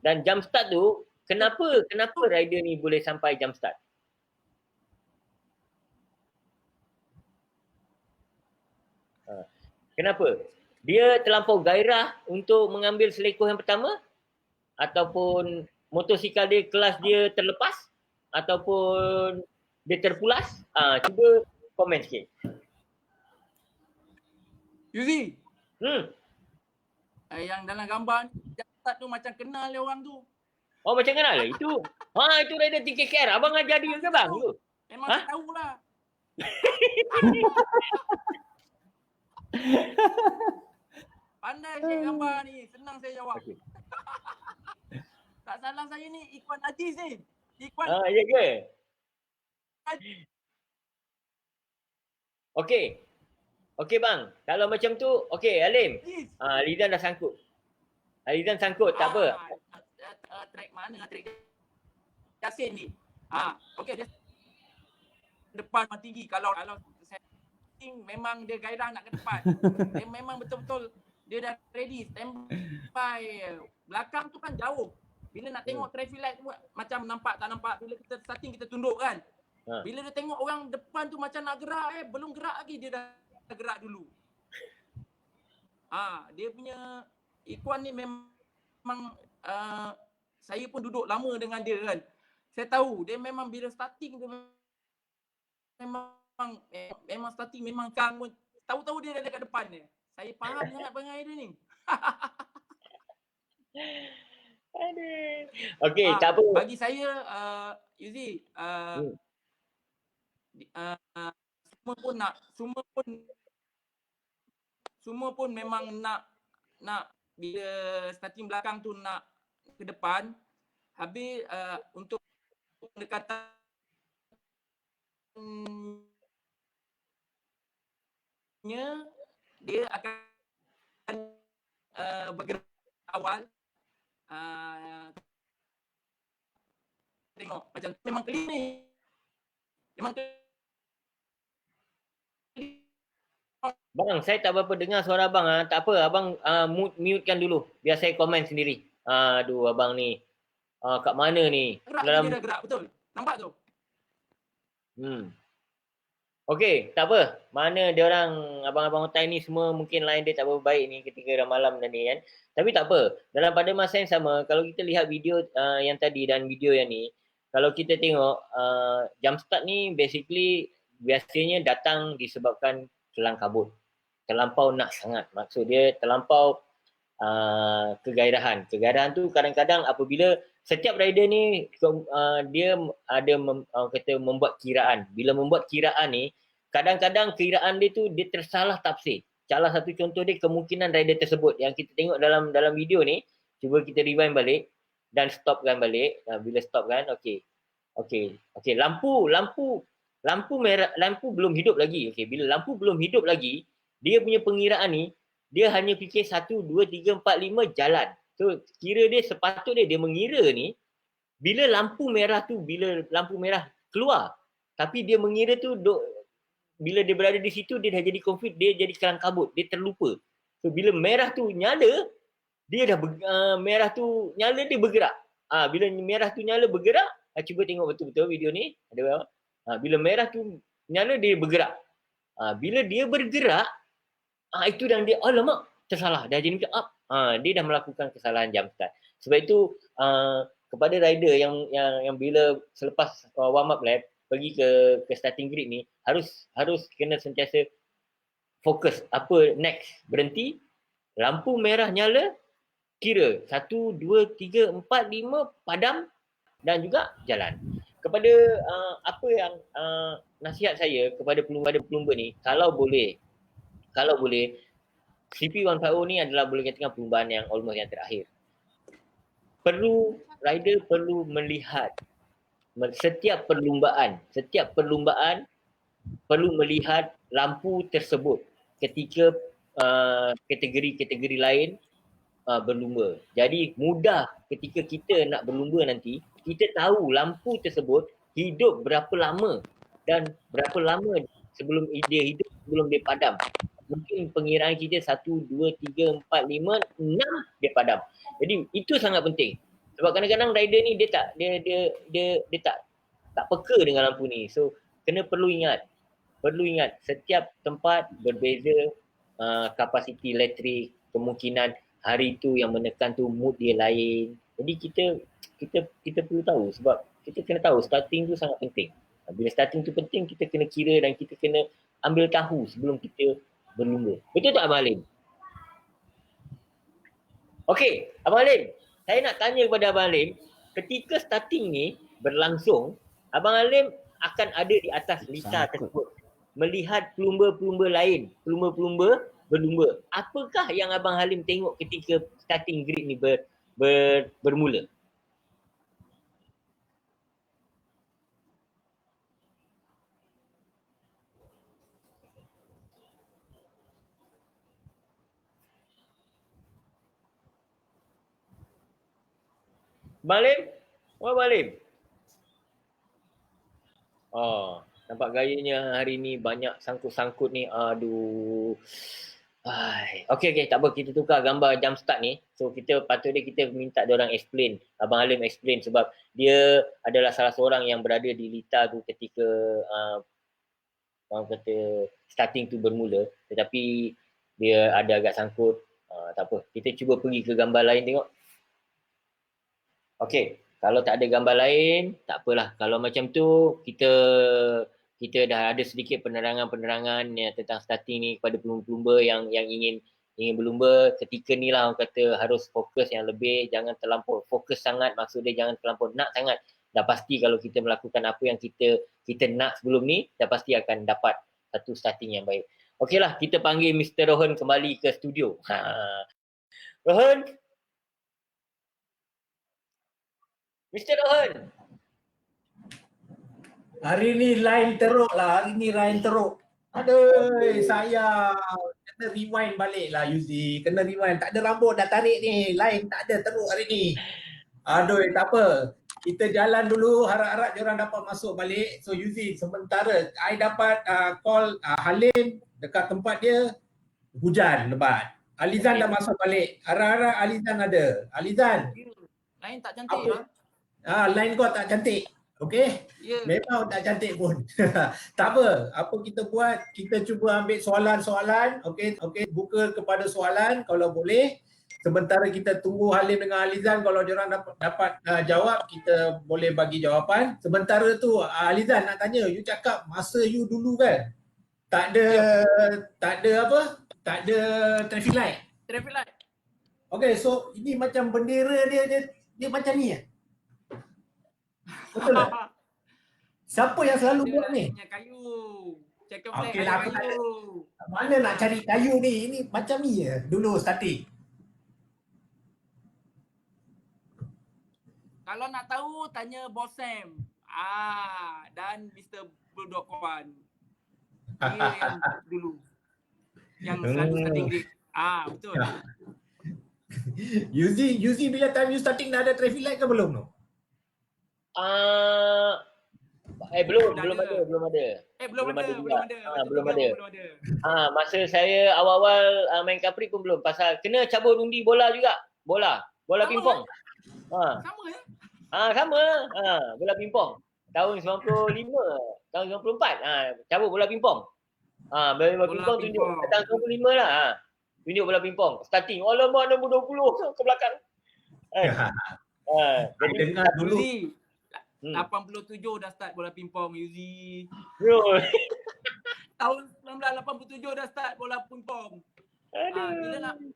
dan jump start tu, kenapa rider ni boleh sampai jump start? Kenapa? Dia terlampau gairah untuk mengambil selekoh yang pertama? Ataupun motosikal dia, kelas dia terlepas? Ataupun dia terpulas? Cuba komen sikit. Yuzi. Yang dalam gambar jatuh tu macam kenal dia orang tu. Oh, macam kenal lah? Itu rider TKKR. Abang ajar dia ke bang? Memang saya tahulah. Pandai saya gambar ni, senang saya jawab. Okay. Tak salah saya ni Ikhwan Aziz ni. Ya ke? Okey bang, kalau macam tu, okey Halim. Alizan dah sangkut. Alizan sangkut, tak apa. Track mana? Track Yasin ni. Okey, dia depan tinggi. Kalau memang dia gairah nak ke depan. Dia memang betul-betul dia dah ready, standby. Belakang tu kan jauh. Bila nak tengok traffic light tu macam nampak tak nampak. Bila kita starting kita tunduk kan. Bila dia tengok orang depan tu macam nak gerak belum gerak lagi dia dah gerak dulu. Dia punya Ikhwan ni memang saya pun duduk lama dengan dia kan. Saya tahu dia memang bila starting tu memang starting memang kang pun tahu-tahu dia dah dekat depan dia. Saya faham sangat perangai dia ni. Okey, tak apa. Bagi saya Yuzi, semua pun nak, semua pun memang nak bila starting belakang tu nak ke depan. Habis untuk pendekatan dia akan bergerak awal, tengok macam memang clear ni, memang clear. Bang, saya tak berapa dengar suara abang. Tak apa, abang mute-kan dulu biar saya komen sendiri. Aduh, abang ni. Kat mana ni? Gerak Dalam... dia dah gerak betul. Nampak tu? Okey, tak apa. Mana dia orang abang-abang hotel ni semua mungkin line dia tak berapa baik ni ketika dah malam dan ni kan. Tapi tak apa. Dalam pada masa yang sama, kalau kita lihat video yang tadi dan video yang ni, kalau kita tengok jump start ni basically biasanya datang disebabkan kelang kabut. Terlampau nak sangat. Maksud dia terlampau kegairahan. Kegairahan tu kadang-kadang apabila setiap rider ni dia ada membuat kiraan. Bila membuat kiraan ni, kadang-kadang kiraan dia tu dia tersalah tafsir. Salah satu contoh dia kemungkinan rider tersebut yang kita tengok dalam video ni, cuba kita rewind balik dan stopkan balik. Bila stop kan, okey, lampu merah, lampu belum hidup lagi. Okey, bila lampu belum hidup lagi, dia punya pengiraan ni dia hanya fikir 1 2 3 4 5 jalan. So kira dia sepatutnya dia mengira ni bila lampu merah keluar, tapi dia mengira tu bila dia berada di situ dia dah jadi confused, dia jadi kelang kabut, dia terlupa. So bila merah tu nyala, dia dah merah tu nyala, dia bergerak. Bila merah tu nyala bergerak, cuba tengok betul-betul video ni ada bila merah tu nyala dia bergerak. Bila dia bergerak, itu dan dia alamak tersalah, dah jadi macam dia dah melakukan kesalahan jump start. Sebab itu kepada rider yang bila selepas warm up lap pergi ke starting grid ni harus kena sentiasa fokus apa next, berhenti, lampu merah nyala, kira 1 2 3 4 5 padam dan juga jalan. Kepada apa yang nasihat saya kepada pelumba ni, kalau boleh CP150 ni adalah boleh katakan perlumbaan yang almost yang terakhir. Rider perlu melihat setiap perlumbaan perlu melihat lampu tersebut ketika kategori-kategori lain berlumba. Jadi mudah ketika kita nak berlumba nanti, kita tahu lampu tersebut hidup berapa lama dan berapa lama sebelum dia hidup, sebelum dia padam. Mungkin pengiraan kita 1, 2, 3, 4, 5, 6 dia padam. Jadi itu sangat penting. Sebab kadang-kadang rider ni dia tak peka dengan lampu ni. So perlu ingat setiap tempat berbeza kapasiti elektrik, kemungkinan hari tu yang menekan tu mood dia lain. Jadi kita perlu tahu, sebab kita kena tahu starting tu sangat penting. Bila starting tu penting, kita kena kira dan kita kena ambil tahu sebelum kita berlumba. Betul tak Abang Halim? Okey, Abang Halim, saya nak tanya kepada Abang Halim, ketika starting ni berlangsung, Abang Halim akan ada di atas lisa tersebut, melihat pelumba-pelumba lain, pelumba-pelumba berlumba. Apakah yang Abang Halim tengok ketika starting grid ni bermula? Balim? Apa Balim? Nampak gayanya hari ni banyak sangkut-sangkut ni. Aduh. Okey, tak apa, kita tukar gambar jump start ni. So patutnya kita minta dia orang explain, Abang Halim explain, sebab dia adalah salah seorang yang berada di Lita tu ketika orang kata starting tu bermula, tetapi dia ada agak sangkut. Tak apa, kita cuba pergi ke gambar lain tengok. Okey, kalau tak ada gambar lain, tak apalah. Kalau macam tu, kita dah ada sedikit penerangan tentang starting ni kepada pelumba-pelumba yang ingin berlumba. Ketika ni lah orang kata harus fokus yang lebih, jangan terlampau fokus sangat, maksud dia jangan terlampau nak sangat dah pasti kalau kita melakukan apa yang kita nak sebelum ni, dah pasti akan dapat satu starting yang baik. Okeylah, kita panggil Mr. Rohan kembali ke studio. Rohan. Mr. Rohan. Hari ni line teruk lah, hari ni line teruk. Aduh, saya kena rewind balik lah Yuzi. Kena rewind, tak ada rambut dah tarik ni. Line tak ada, teruk hari ni. Aduh, tak apa. Kita jalan dulu, harap-harap diorang dapat masuk balik. So Yuzi, sementara I dapat call Halim dekat tempat dia, hujan lebat. Alizan dah masuk balik. Harap-harap Alizan ada. Alizan, Lain tak cantik apa? lah. Line kau tak cantik. Okey? Ya. Memang tak cantik pun. Tak apa. Apa kita buat? Kita cuba ambil soalan-soalan. Okey, buka kepada soalan kalau boleh. Sementara kita tunggu Halim dengan Alizan, kalau diorang dapat jawab, kita boleh bagi jawapan. Sementara tu Alizan nak tanya, you cakap masa you dulu kan? Tak ada apa? Tak ada traffic light. Traffic light. Okey, so ini macam bendera dia macam ni ya? Betul tak? Siapa yang selalu buat ni? Kayu. Check your Okey flag lah, ada kayu. Mana nak cari kayu ni? Ini macam ni ya dulu starting. Kalau nak tahu, tanya Bos Sam. Dan Mr. Bulldog Wan. Dia yang dulu. Yang selalu starting grade. Betul. Yuzi bila time you starting dah ada traffic light ke belum tu? Belum ada. Belum ada. Masa saya awal-awal main Capri pun belum, pasal kena cabut undi bola juga. Bola pingpong. Sama ya? Sama. Bola pingpong. Tahun 95, tahun 94. Cabut bola pingpong. Bola pingpong tunjuk tahun 95 lah. Tunjuk bola pingpong. Starting. Alamak, nombor 20 ke belakang. Jadi dengar dulu. Yuzi, 87 dah start bola pingpong, Yuzi. Bro. Tahun 1987 dah start bola pingpong.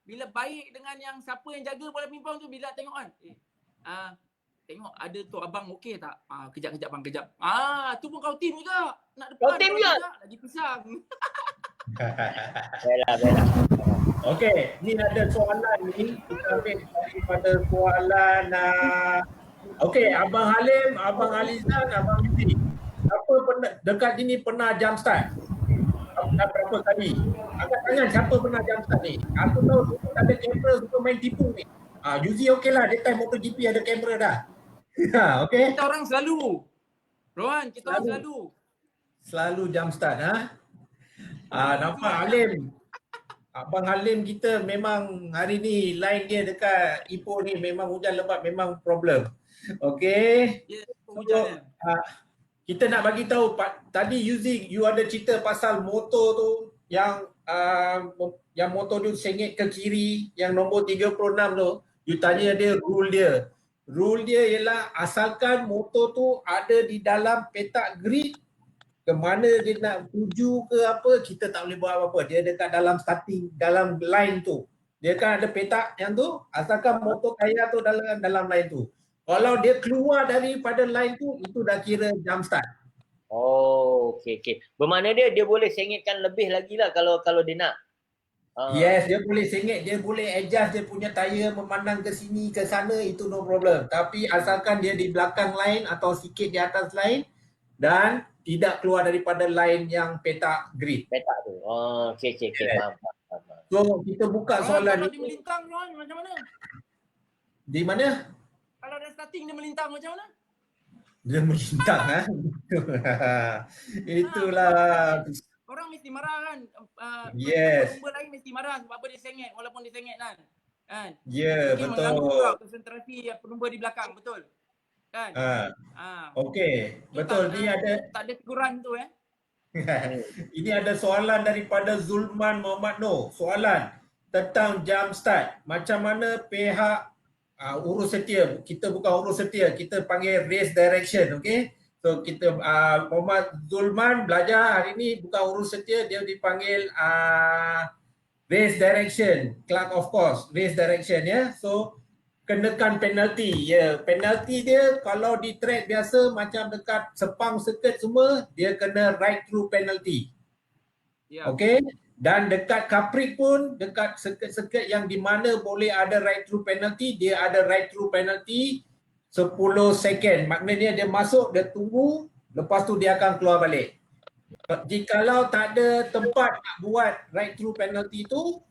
Bila baik dengan yang siapa yang jaga bola pingpong tu, bila tengok kan, tengok ada tu abang okey tak? Kejap bang, kejap. Tu pun kau tim juga. Nak depan. Kau tim juga? Lagi pisang. Bela. Okey, ni ada soalan ni. Kita ambil daripada soalan okey, Abang Halim, Abang Alizan, Abang Yuzi. Siapa pernah dekat sini pernah jump start? Dah berapa kali? Angkat tangan siapa pernah jump start ni? Aku tahu dulu ada kamera suka main tipu ni. Yuzi okey lah, dia time MotoGP ada kamera dah. Okey. Kita orang selalu. Rohan, kita orang selalu. Selalu jump start nampak Halim. Abang Halim kita memang hari ni line dia dekat Ipoh ni memang hujan lebat, memang problem. Okey. Ya, hujan. Kita nak bagi tahu tadi Yuzi, you ada cerita pasal motor tu yang motor tu sengit ke kiri, yang nombor 36 tu. You tanya dia rule dia. Rule dia ialah asalkan motor tu ada di dalam petak grid, ke mana dia nak tuju ke apa, kita tak boleh buat apa-apa. Dia dekat dalam starting, dalam line tu. Dia kan ada petak yang tu, asalkan motor kaya tu dalam line tu. Kalau dia keluar daripada line tu, itu dah kira jump start. Okey. Bermakna dia boleh sengitkan lebih lagi lah kalau dia nak. Yes, dia boleh sengit, dia boleh adjust dia punya tayar memandang ke sini, ke sana, itu no problem. Tapi asalkan dia di belakang line atau sikit di atas line dan tidak keluar daripada line yang petak grid. Petak tu. Okey. Faham. So, kita buka soalan Kalau ni. dia melintang, Rohan, macam mana? Di mana? Kalau dah starting dia melintang macam mana? Dia melintang Itulah. Orang mesti marah kan. Yes. Pemba lain mesti marah sebab apa dia sengit, walaupun dia sengit kan. Ya, Mungkin mengganggu betul. juga konsentrasi penumba di belakang, betul? Kan? Okey, betul. Ni ada tak ada teguran tu ini ada soalan daripada Zulman Muhammad Noor. Soalan tentang jump start. Macam mana pihak urus setia, kita bukan urus setia, kita panggil race direction, okey? So kita Muhammad Zulman belajar hari ni bukan urus setia, dia dipanggil race direction, clerk of course, race direction ya. So kenakan penalti. Ya, penalti dia kalau di track biasa macam dekat sepang circuit semua, dia kena right through penalty. Ya. Okey, dan dekat Capri pun, dekat sirkuit-sirkuit yang di mana boleh ada right through penalty, dia ada right through penalty 10 second. Maknanya dia masuk, dia tunggu, lepas tu dia akan keluar balik. Jikalau tak ada tempat nak buat right through penalty tu,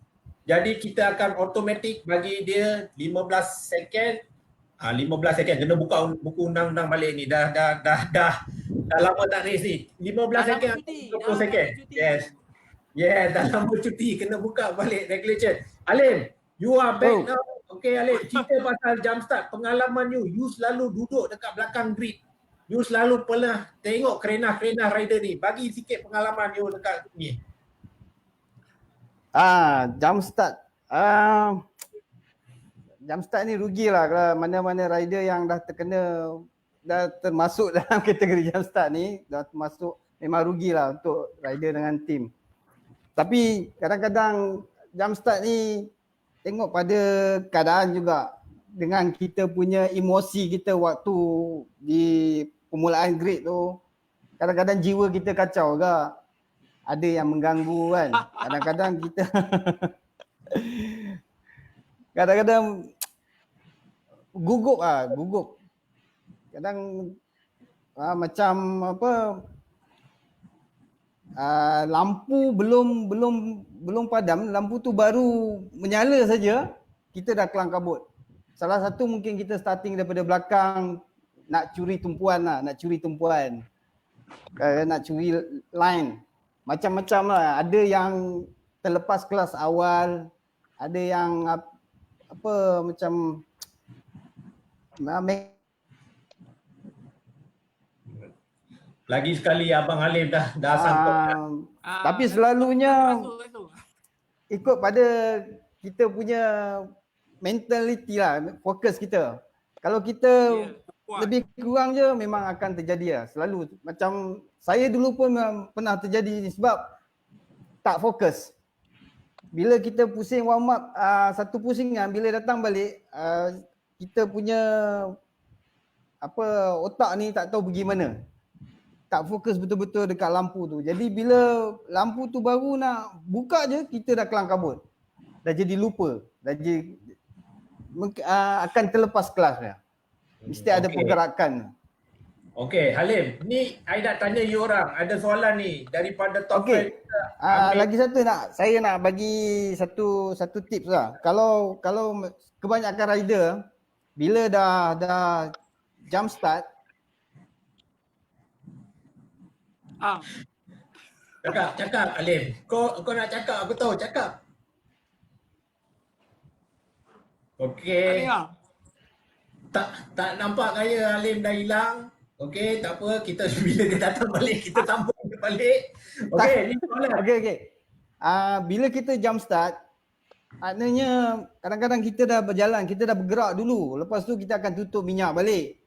jadi kita akan automatic bagi dia 15 second. 15 second kena buka buku undang-undang balik ni. Dah lama tak race ni. 15 Dah lama second cuti, atau 20 dah second. lama cuti. Yes. Yeah, dah lama cuti, kena buka balik regulation. Alim, you are back now. Okay Alim, cerita pasal jump start, pengalaman you selalu duduk dekat belakang grid. You selalu pernah tengok kerenah-kerenah rider ni. Bagi sikit pengalaman you dekat ni. Jump start. Jump start ni rugilah kalau mana-mana rider yang dah termasuk dalam kategori jump start ni, dah termasuk, memang rugilah untuk rider dengan tim. Tapi kadang-kadang jump start ni tengok pada keadaan juga, dengan kita punya emosi kita waktu di permulaan grid tu. Kadang-kadang jiwa kita kacau juga. Ada yang mengganggu kan. Kadang-kadang kita kadang-kadang gugup. Kadang macam apa, lampu belum padam, lampu tu baru menyala saja, kita dah kelang kabut. Salah satu mungkin kita starting daripada belakang, nak curi tumpuan, nak curi line. Macam-macam lah. Ada yang terlepas kelas awal, ada yang apa macam Lagi sekali Abang Halim dah sangkut. Tapi selalunya ikut pada kita punya mentality lah, fokus kita. Kalau kita lebih kurang je memang akan terjadi lah. Selalu macam saya dulu pun pernah terjadi ni sebab tak fokus. Bila kita pusing warm up, satu pusingan, bila datang balik, kita punya otak ni tak tahu pergi mana. Tak fokus betul-betul dekat lampu tu. Jadi bila lampu tu baru nak buka je, kita dah kelang kabut. Dah jadi lupa. Dah jadi akan terlepas kelas dia. Mesti ada pergerakan. Okey, Halim, ni I nak tanya you orang. Ada soalan ni daripada top fan. Lagi satu saya nak bagi satu tips lah. Kalau kebanyakan rider bila dah jump start, Cakap Alim. Kau nak cakap, aku tahu, cakap. Okey. Tak nampak gaya Alim dah hilang. Okey, tak apa, kita bila dia datang balik kita tampung dia balik. Okey, ni soalan. Okey. Bila kita jump start, maknanya kadang-kadang kita dah berjalan, kita dah bergerak dulu. Lepas tu kita akan tutup minyak balik.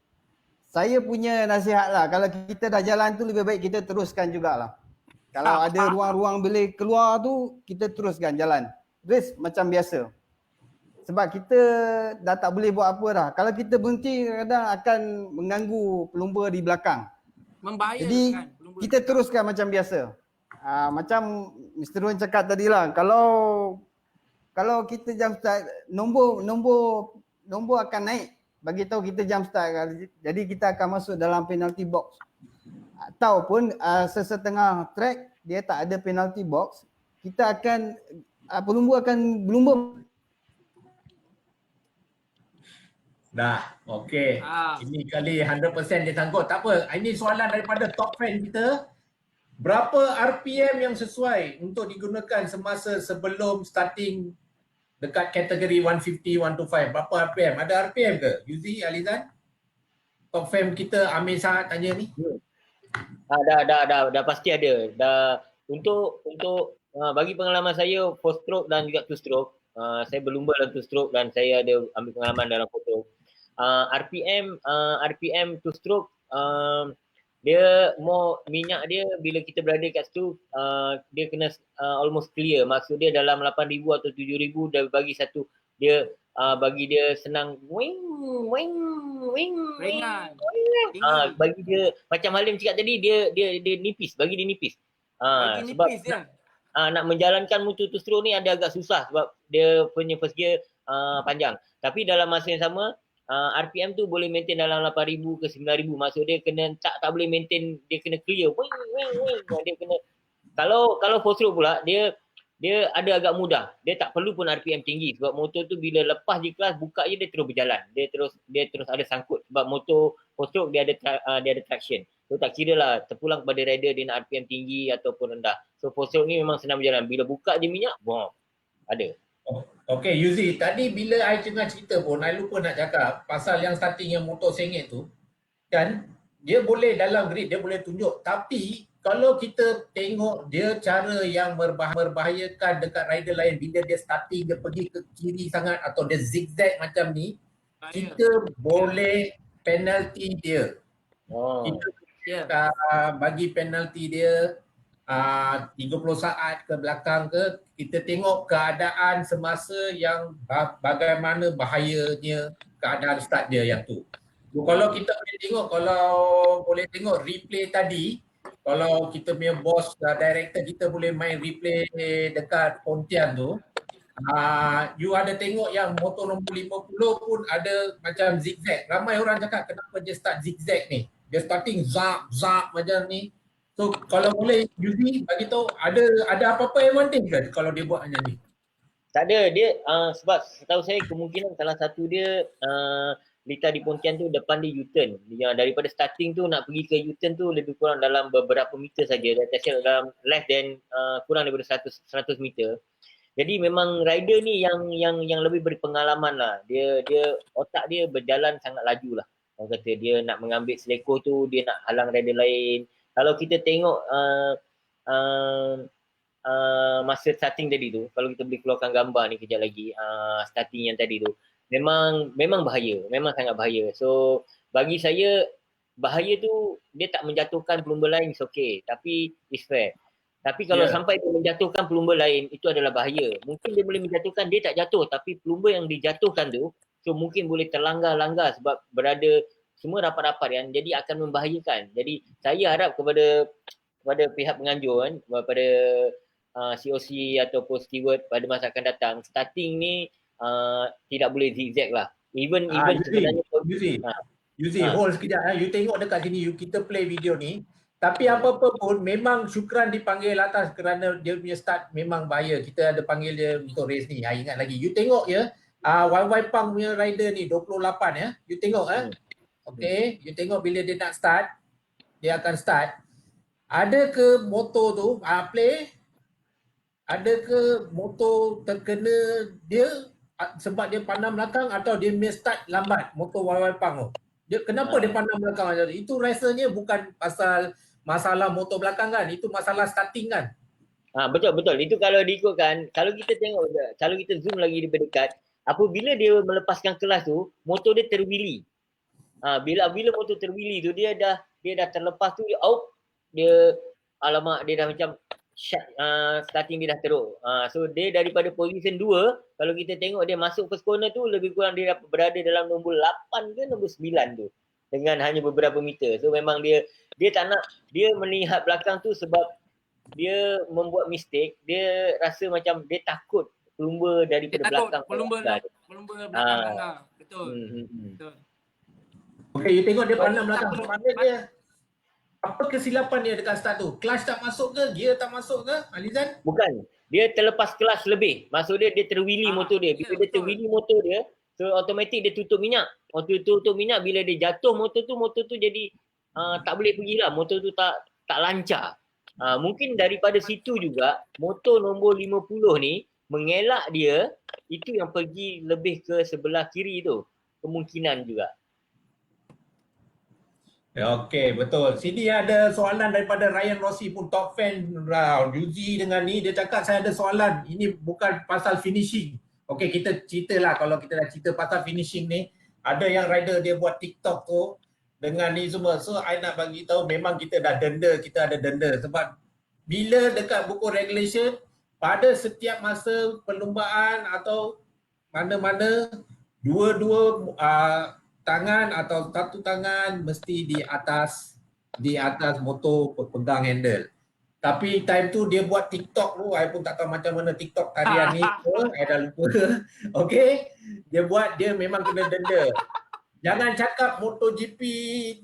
Saya punya nasihat lah, kalau kita dah jalan tu lebih baik kita teruskan jugalah. Kalau ada ruang-ruang boleh keluar tu, kita teruskan jalan. Race macam biasa. Sebab kita dah tak boleh buat apa dah. Kalau kita berhenti kadang akan mengganggu pelumba di belakang. Membahayakan. Jadi kita teruskan macam biasa. Macam Mr. Ron cakap tadi lah, kalau kita jump start, nombor akan naik. Bagi tahu kita jump start, jadi kita akan masuk dalam penalty box. Ataupun sesetengah track dia tak ada penalty box, kita akan pelumba akan berlumba. Dah, okey. Ini kali 100% dia sangkut. Tak apa, ini soalan daripada top fan kita. Berapa RPM yang sesuai untuk digunakan semasa sebelum starting dekat kategori 150, 125? Berapa RPM? Ada RPM ke? Yuzi, Alizan? Top fan kita Amir Saad tanya ni. Dah pasti ada. Dah untuk bagi pengalaman saya 4 stroke dan juga 2 stroke. Saya berlumba dalam 2 stroke dan saya ada ambil pengalaman dalam 4 stroke. RPM 2 stroke, dia more minyak dia bila kita berada kat situ, dia kena almost clear. Maksud dia dalam 8,000 atau 7,000 dia bagi satu, dia bagi dia senang wing wing wing wing. Ringan. Bagi dia macam Halim cakap tadi, dia nipis, bagi dia nipis. Bagi Sebab nipis ya. nak menjalankan motor two stroke ni ada agak susah sebab dia punya first gear panjang. Tapi dalam masa yang sama RPM tu boleh maintain dalam 8,000 ke 9,000. Maksud dia kena tak boleh maintain, dia kena clear. Wing wing wing. Dia kena kalau four stroke pula dia ada agak mudah. Dia tak perlu pun RPM tinggi sebab motor tu bila lepas je kelas buka je dia terus berjalan. Dia terus ada sangkut sebab motor four stroke dia ada traction. So tak kira lah terpulang kepada rider dia nak RPM tinggi ataupun rendah. So four stroke ni memang senang berjalan. Bila buka je minyak, boom, ada. Okay, Yuzi, tadi bila I tengah cerita pun, I lupa nak cakap pasal yang starting yang motor sengit tu, kan, dia boleh dalam grid, dia boleh tunjuk. Tapi kalau kita tengok dia cara yang membahayakan dekat rider lain, bila dia starting, dia pergi ke kiri sangat atau dia zigzag macam ni, kita boleh penalty dia. Kita bagi penalty dia 30 saat ke belakang ke, kita tengok keadaan semasa yang bagaimana bahayanya keadaan start dia yang tu. Kalau kita boleh tengok, kalau boleh tengok replay tadi, kalau kita punya boss director kita boleh main replay dekat Pontian tu, you ada tengok yang motor nombor 50 pun ada macam zigzag. Ramai orang cakap kenapa dia start zigzag ni. Dia starting zap macam ni. So kalau boleh Yuzi bagi tahu ada apa-apa advantage ke kalau dia buat macam ni? Tak ada, dia sebab setahu saya kemungkinan salah satu dia Lita di Pontian tu depan dia U-turn. Yang daripada starting tu nak pergi ke U-turn tu lebih kurang dalam beberapa meter saja. Saya dalam less than kurang daripada 100 meter. Jadi memang rider ni yang lebih berpengalaman lah. Dia otak dia berjalan sangat laju lah. Orang kata dia nak mengambil selekoh tu, dia nak halang rider lain. Kalau kita tengok masa starting tadi tu, kalau kita boleh keluarkan gambar ni kejap lagi, starting yang tadi tu, memang bahaya, memang sangat bahaya. So bagi saya bahaya tu dia tak menjatuhkan pelumba lain, it's okay, tapi it's fair. Tapi kalau sampai dia menjatuhkan pelumba lain, itu adalah bahaya. Mungkin dia boleh menjatuhkan, dia tak jatuh, tapi pelumba yang dijatuhkan tu, so mungkin boleh terlanggar sebab berada semua rapat-rapat kan, jadi akan membahayakan. Jadi saya harap kepada pihak penganjur kan, kepada COC ataupun steward pada masa akan datang, starting ni tidak boleh zigzag lah. Even sebenarnya Yuzi, hold sekejap. You tengok dekat sini, kita play video ni. Tapi apa-apa pun memang Syukran dipanggil atas kerana dia punya start memang bahaya. Kita ada panggil dia untuk race ni. Ingat lagi. You tengok ya, YY Pang punya rider ni 28 ya. You tengok Okay, you tengok bila dia nak start, dia akan start. Ada ke motor tu, play, ada ke motor terkena dia sebab dia pandang belakang atau dia punya start lambat, motor YY Pang tu. Dia kenapa dia pandang belakang macam tu? Itu rasanya bukan pasal masalah motor belakang kan, itu masalah starting kan. Betul. Itu kalau diikutkan, kalau kita tengok, kalau kita zoom lagi lebih dekat, apabila dia melepaskan kelas tu, motor dia terwili. Bila motor terwili tu dia dah terlepas tu, dia out, dia dah macam starting dia dah teruk. So dia daripada position 2, kalau kita tengok dia masuk first corner tu lebih kurang dia berada dalam nombor 8 ke nombor 9 tu dengan hanya beberapa meter. So memang dia tak nak, dia melihat belakang tu sebab dia membuat mistake, dia rasa macam dia takut pelumba daripada belakang. Pelumba belakang. Betul. Okay, you tengok dia pandang belakang. Dia apa kesilapan dia dekat start tu? Clutch tak masuk ke? Gear tak masuk ke? Alizan? Bukan. Dia terlepas clutch lebih. Maksud dia terwili motor dia. Bila dia terwili motor dia, so automatik dia tutup minyak. Waktu tutup minyak, bila dia jatuh motor tu jadi tak boleh pergi lah. Motor tu tak lancar. Mungkin daripada situ juga motor nombor 50 ni mengelak dia, itu yang pergi lebih ke sebelah kiri tu. Kemungkinan juga. Okey, betul. Sini ada soalan daripada Ryan Rossi pun top fan Yuzi dengan ni. Dia cakap saya ada soalan. Ini bukan pasal finishing. Okey, kita ceritalah kalau kita dah cerita pasal finishing ni. Ada yang rider dia buat TikTok tu dengan ni semua. So, I nak bagi tahu memang kita dah denda, kita ada denda. Sebab bila dekat buku regulation, pada setiap masa perlumbaan atau mana-mana dua-dua tangan atau satu tangan mesti di atas motor pegang handle. Tapi time tu dia buat TikTok tu, I pun tak tahu macam mana TikTok tarian ni, I dah lupa. Okey, dia memang kena denda. Jangan cakap MotoGP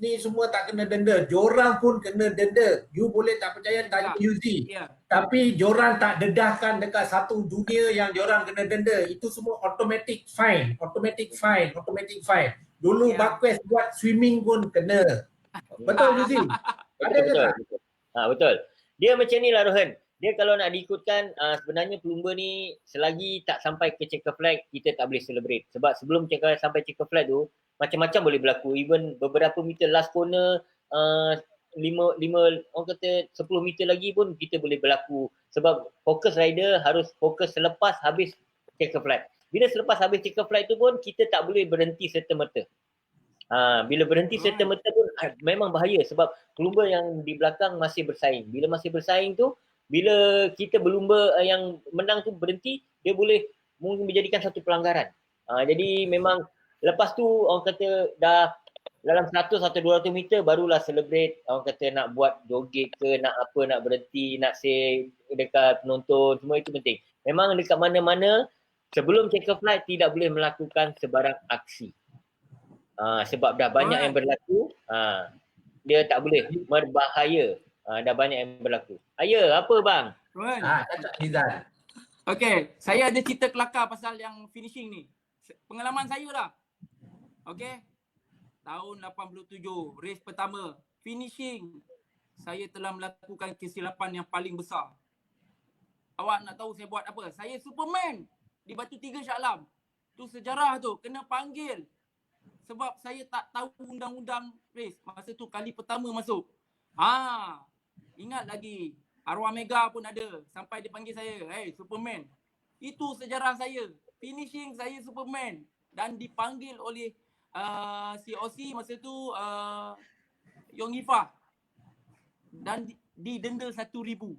ni semua tak kena denda. Diorang pun kena denda. You boleh tak percaya tanya Yuzi. Ya. Tapi diorang tak dedahkan dekat satu dunia yang diorang kena denda. Itu semua automatic fine. Dulu Ya. Marquez buat swimming pun kena. Betul Yuzi? Ada ke tak? Betul. Betul. Dia macam ni lah Rohan. Dia kalau nak diikutkan sebenarnya pelumba ni selagi tak sampai ke checker flag kita tak boleh celebrate. Sebab sebelum sampai checker flag tu macam-macam boleh berlaku. Even beberapa meter last corner 5 orang kata 10 meter lagi pun kita boleh berlaku. Sebab fokus rider harus fokus selepas habis checker flag. Bila selepas habis checker flag tu pun kita tak boleh berhenti serta-merta. Bila berhenti serta-merta pun memang bahaya sebab pelumba yang di belakang masih bersaing. Bila masih bersaing tu, bila kita berlumba yang menang tu berhenti, dia boleh mungkin menjadikan satu pelanggaran. Jadi memang lepas tu orang kata dah dalam 100 atau 200 meter barulah celebrate, orang kata nak buat joget ke, nak apa, nak berhenti, nak say dekat penonton, semua itu penting. Memang dekat mana-mana sebelum checker flag tidak boleh melakukan sebarang aksi. Sebab dah banyak yang berlaku, dia tak boleh, berbahaya. Dah banyak yang berlaku. Apa bang? Cakap Nizan. Okay, saya ada cerita kelakar pasal yang finishing ni. Pengalaman saya lah. Okay, tahun 87, race pertama, finishing. Saya telah melakukan kesilapan yang paling besar. Awak nak tahu saya buat apa? Saya Superman di Batu Tiga Shah Alam. Tu sejarah tu, kena panggil. Sebab saya tak tahu undang-undang race. Masa tu kali pertama masuk. Ingat lagi. Arwah Mega pun ada. Sampai dia panggil saya, hey Superman. Itu sejarah saya. Finishing saya Superman. Dan dipanggil oleh COC masa tu Yong Ifah. Dan didenda 1,000. 1,000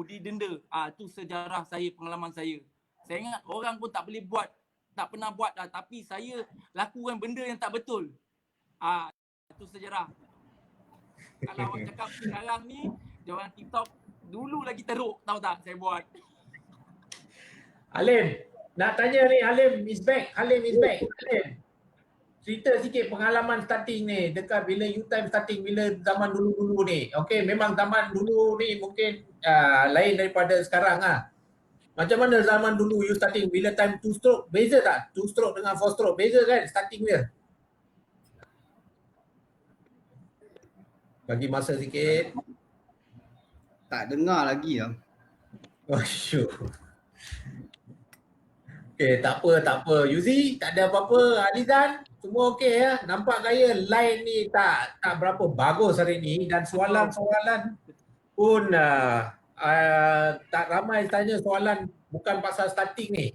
didenda. Tu sejarah saya, pengalaman saya. Saya ingat orang pun tak boleh buat, tak pernah buat dah, tapi saya lakukan benda yang tak betul. Itu sejarah. Kalau awak cakap sekarang ni, diorang TikTok dulu lagi teruk, tahu tak saya buat. Halim, nak tanya ni, Halim is back. Halim, cerita sikit pengalaman starting ni dekat bila you time starting, bila zaman dulu-dulu ni. Okey, memang zaman dulu ni mungkin lain daripada sekarang Macam mana zaman dulu you starting, bila time 2 stroke, beza tak? 2 stroke dengan 4 stroke, beza kan starting dia? Bagi masa sikit. Tak dengar lagi lah. Oh syuk. Okay, tak apa. Yuzi, tak ada apa-apa. Alizan, semua okey ya? Nampak gaya line ni tak berapa bagus hari ni dan soalan-soalan pun tak ramai tanya soalan bukan pasal starting ni.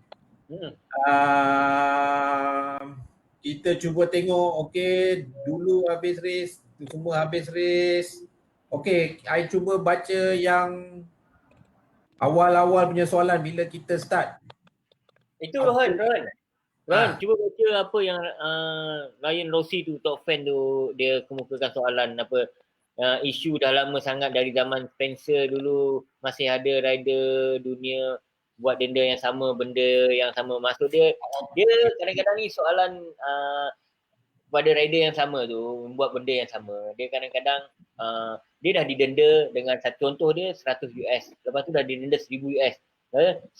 Kita cuba tengok, okey, dulu habis race, semua habis race. Okey, I cuba baca yang awal-awal punya soalan bila kita start. Itu Rohan, cuba baca apa yang Ryan Rossi tu, top fan tu, dia kemukakan soalan apa, isu dah lama sangat dari zaman Spencer dulu, masih ada rider dunia buat benda yang sama, benda yang sama. Maksud dia kadang-kadang ni soalan pada rider yang sama tu, buat benda yang sama. Dia kadang-kadang dia dah didenda dengan satu contoh dia $100, lepas tu dah didenda $1,000, $10,000.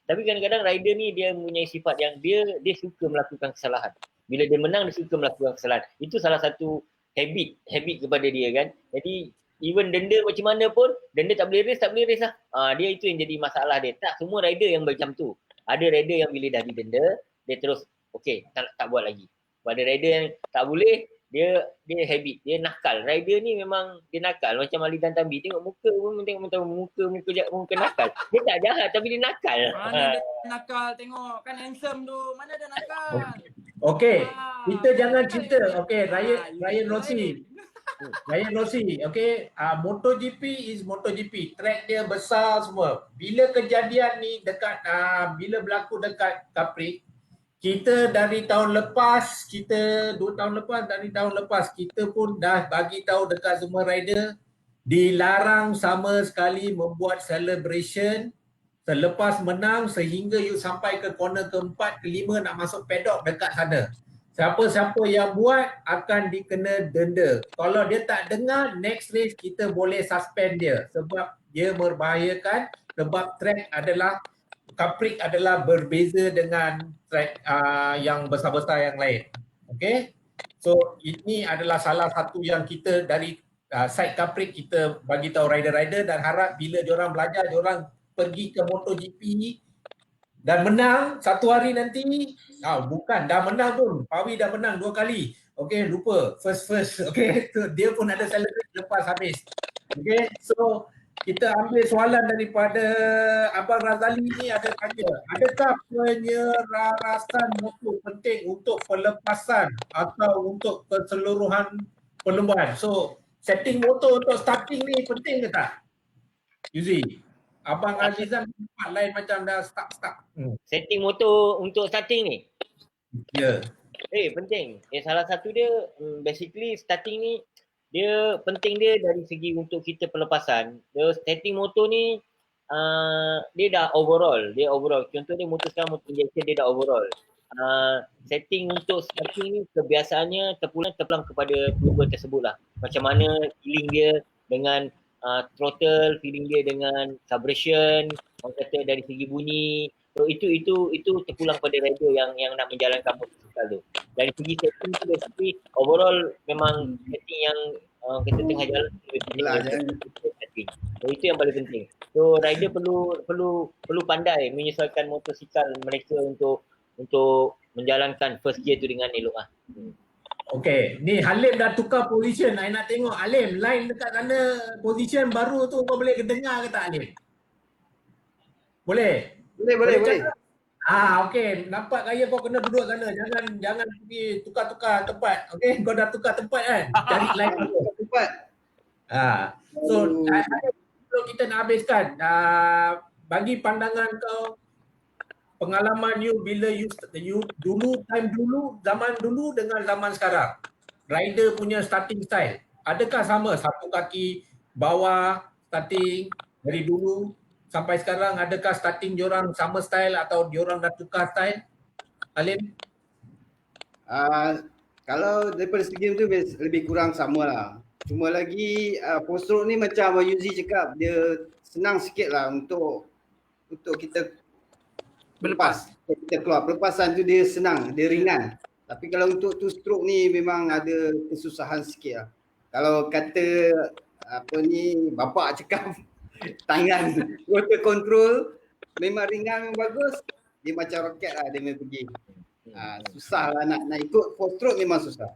Tapi kadang-kadang rider ni dia mempunyai sifat yang dia suka melakukan kesalahan. Bila dia menang, dia suka melakukan kesalahan. Itu salah satu habit kepada dia kan. Jadi even denda macam mana pun, denda tak boleh race lah. Dia itu yang jadi masalah dia. Tak semua rider yang macam tu. Ada rider yang bila dah didenda, dia terus okey, tak buat lagi. Pada rider yang tak boleh, dia habit, dia nakal. Rider ni memang dia nakal. Macam Ali dan Tambi, tengok muka pun, tengok muka nakal. Dia tak jahat tapi dia nakal. Mana dia nakal, tengok kan handsome tu, mana ada nakal. Okey, kita jangan cerita. Okey, Ryan Rossi. Ryan Rossi, okay. MotoGP is MotoGP. Track dia besar semua. Bila kejadian ni dekat, bila berlaku dekat Capri, kita dari tahun lepas, kita 2 tahun lepas, dari tahun lepas, kita pun dah bagi tahu dekat semua rider, dilarang sama sekali membuat celebration selepas menang sehingga you sampai ke corner keempat, kelima nak masuk paddock dekat sana. Siapa-siapa yang buat akan dikena denda. Kalau dia tak dengar, next race kita boleh suspend dia sebab dia membahayakan, sebab track adalah Capri adalah berbeza dengan track yang besar-besar yang lain. Okay? So ini adalah salah satu yang kita dari side Capri kita bagi tahu rider-rider dan harap bila diorang belajar, diorang pergi ke MotoGP dan menang satu hari nanti, bukan dah menang pun, Pawi dah menang 2 kali. Okay, lupa first. Okay, so dia pun ada celebrate lepas habis. Okay, so kita ambil soalan daripada Abang Razali ni, ada tanya, adakah penyelarasan motor penting untuk pelepasan atau untuk keseluruhan perlombaan? So setting motor untuk starting ni penting ke tak? Yuzi, Abang Azizan tempat lain macam dah stuck. Setting motor untuk starting ni. Ya. Penting. Salah satu dia basically starting ni dia penting dia dari segi untuk kita pelepasan. Dia setting motor ni dia dah overall. Contoh dia motor sekarang motor injection dia dah overall. Setting untuk starting ni kebiasaannya terpulang kepada turbo tersebut lah. Macam mana feeling dia dengan throttle, feeling dia dengan carburation, orang kata dari segi bunyi. So itu terpulang pada rider yang nak menjalankan motosikal tu. Dari segi setting tu basically overall memang setting yang kita tengah jalan lebih penting setting. So itu yang paling penting. So rider perlu pandai menyesuaikan motosikal mereka untuk menjalankan first gear tu dengan elok lah. Okay, ni Halim dah tukar position. I nak tengok Halim, line dekat sana position baru tu kau boleh dengar ke tak Halim? Boleh? Boleh. Okey, nampak gaya kau kena duduk sana. Jangan pergi tukar-tukar tempat. Okey, kau dah tukar tempat kan? Cari line tu. Tempat. So kalau kita nak habiskan, bagi pandangan kau, pengalaman you bila you zaman dulu dengan zaman sekarang, rider punya starting style, adakah sama satu kaki bawah starting dari dulu sampai sekarang? Adakah starting diorang sama style atau diorang dah tukar style? Halim? Kalau daripada segi tu lebih kurang sama lah. Cuma lagi post stroke ni macam Abang Yuzi cakap, dia senang sikit lah untuk kita berlepas. Kita keluar. Pelepasan tu dia senang, dia ringan. Tapi kalau untuk two stroke ni memang ada kesusahan sikit lah. Kalau kata bapak cakap tangan water control memang ringan, memang bagus. Dia macam roket lah dia memang pergi. Susah lah nak ikut four stroke, memang susah.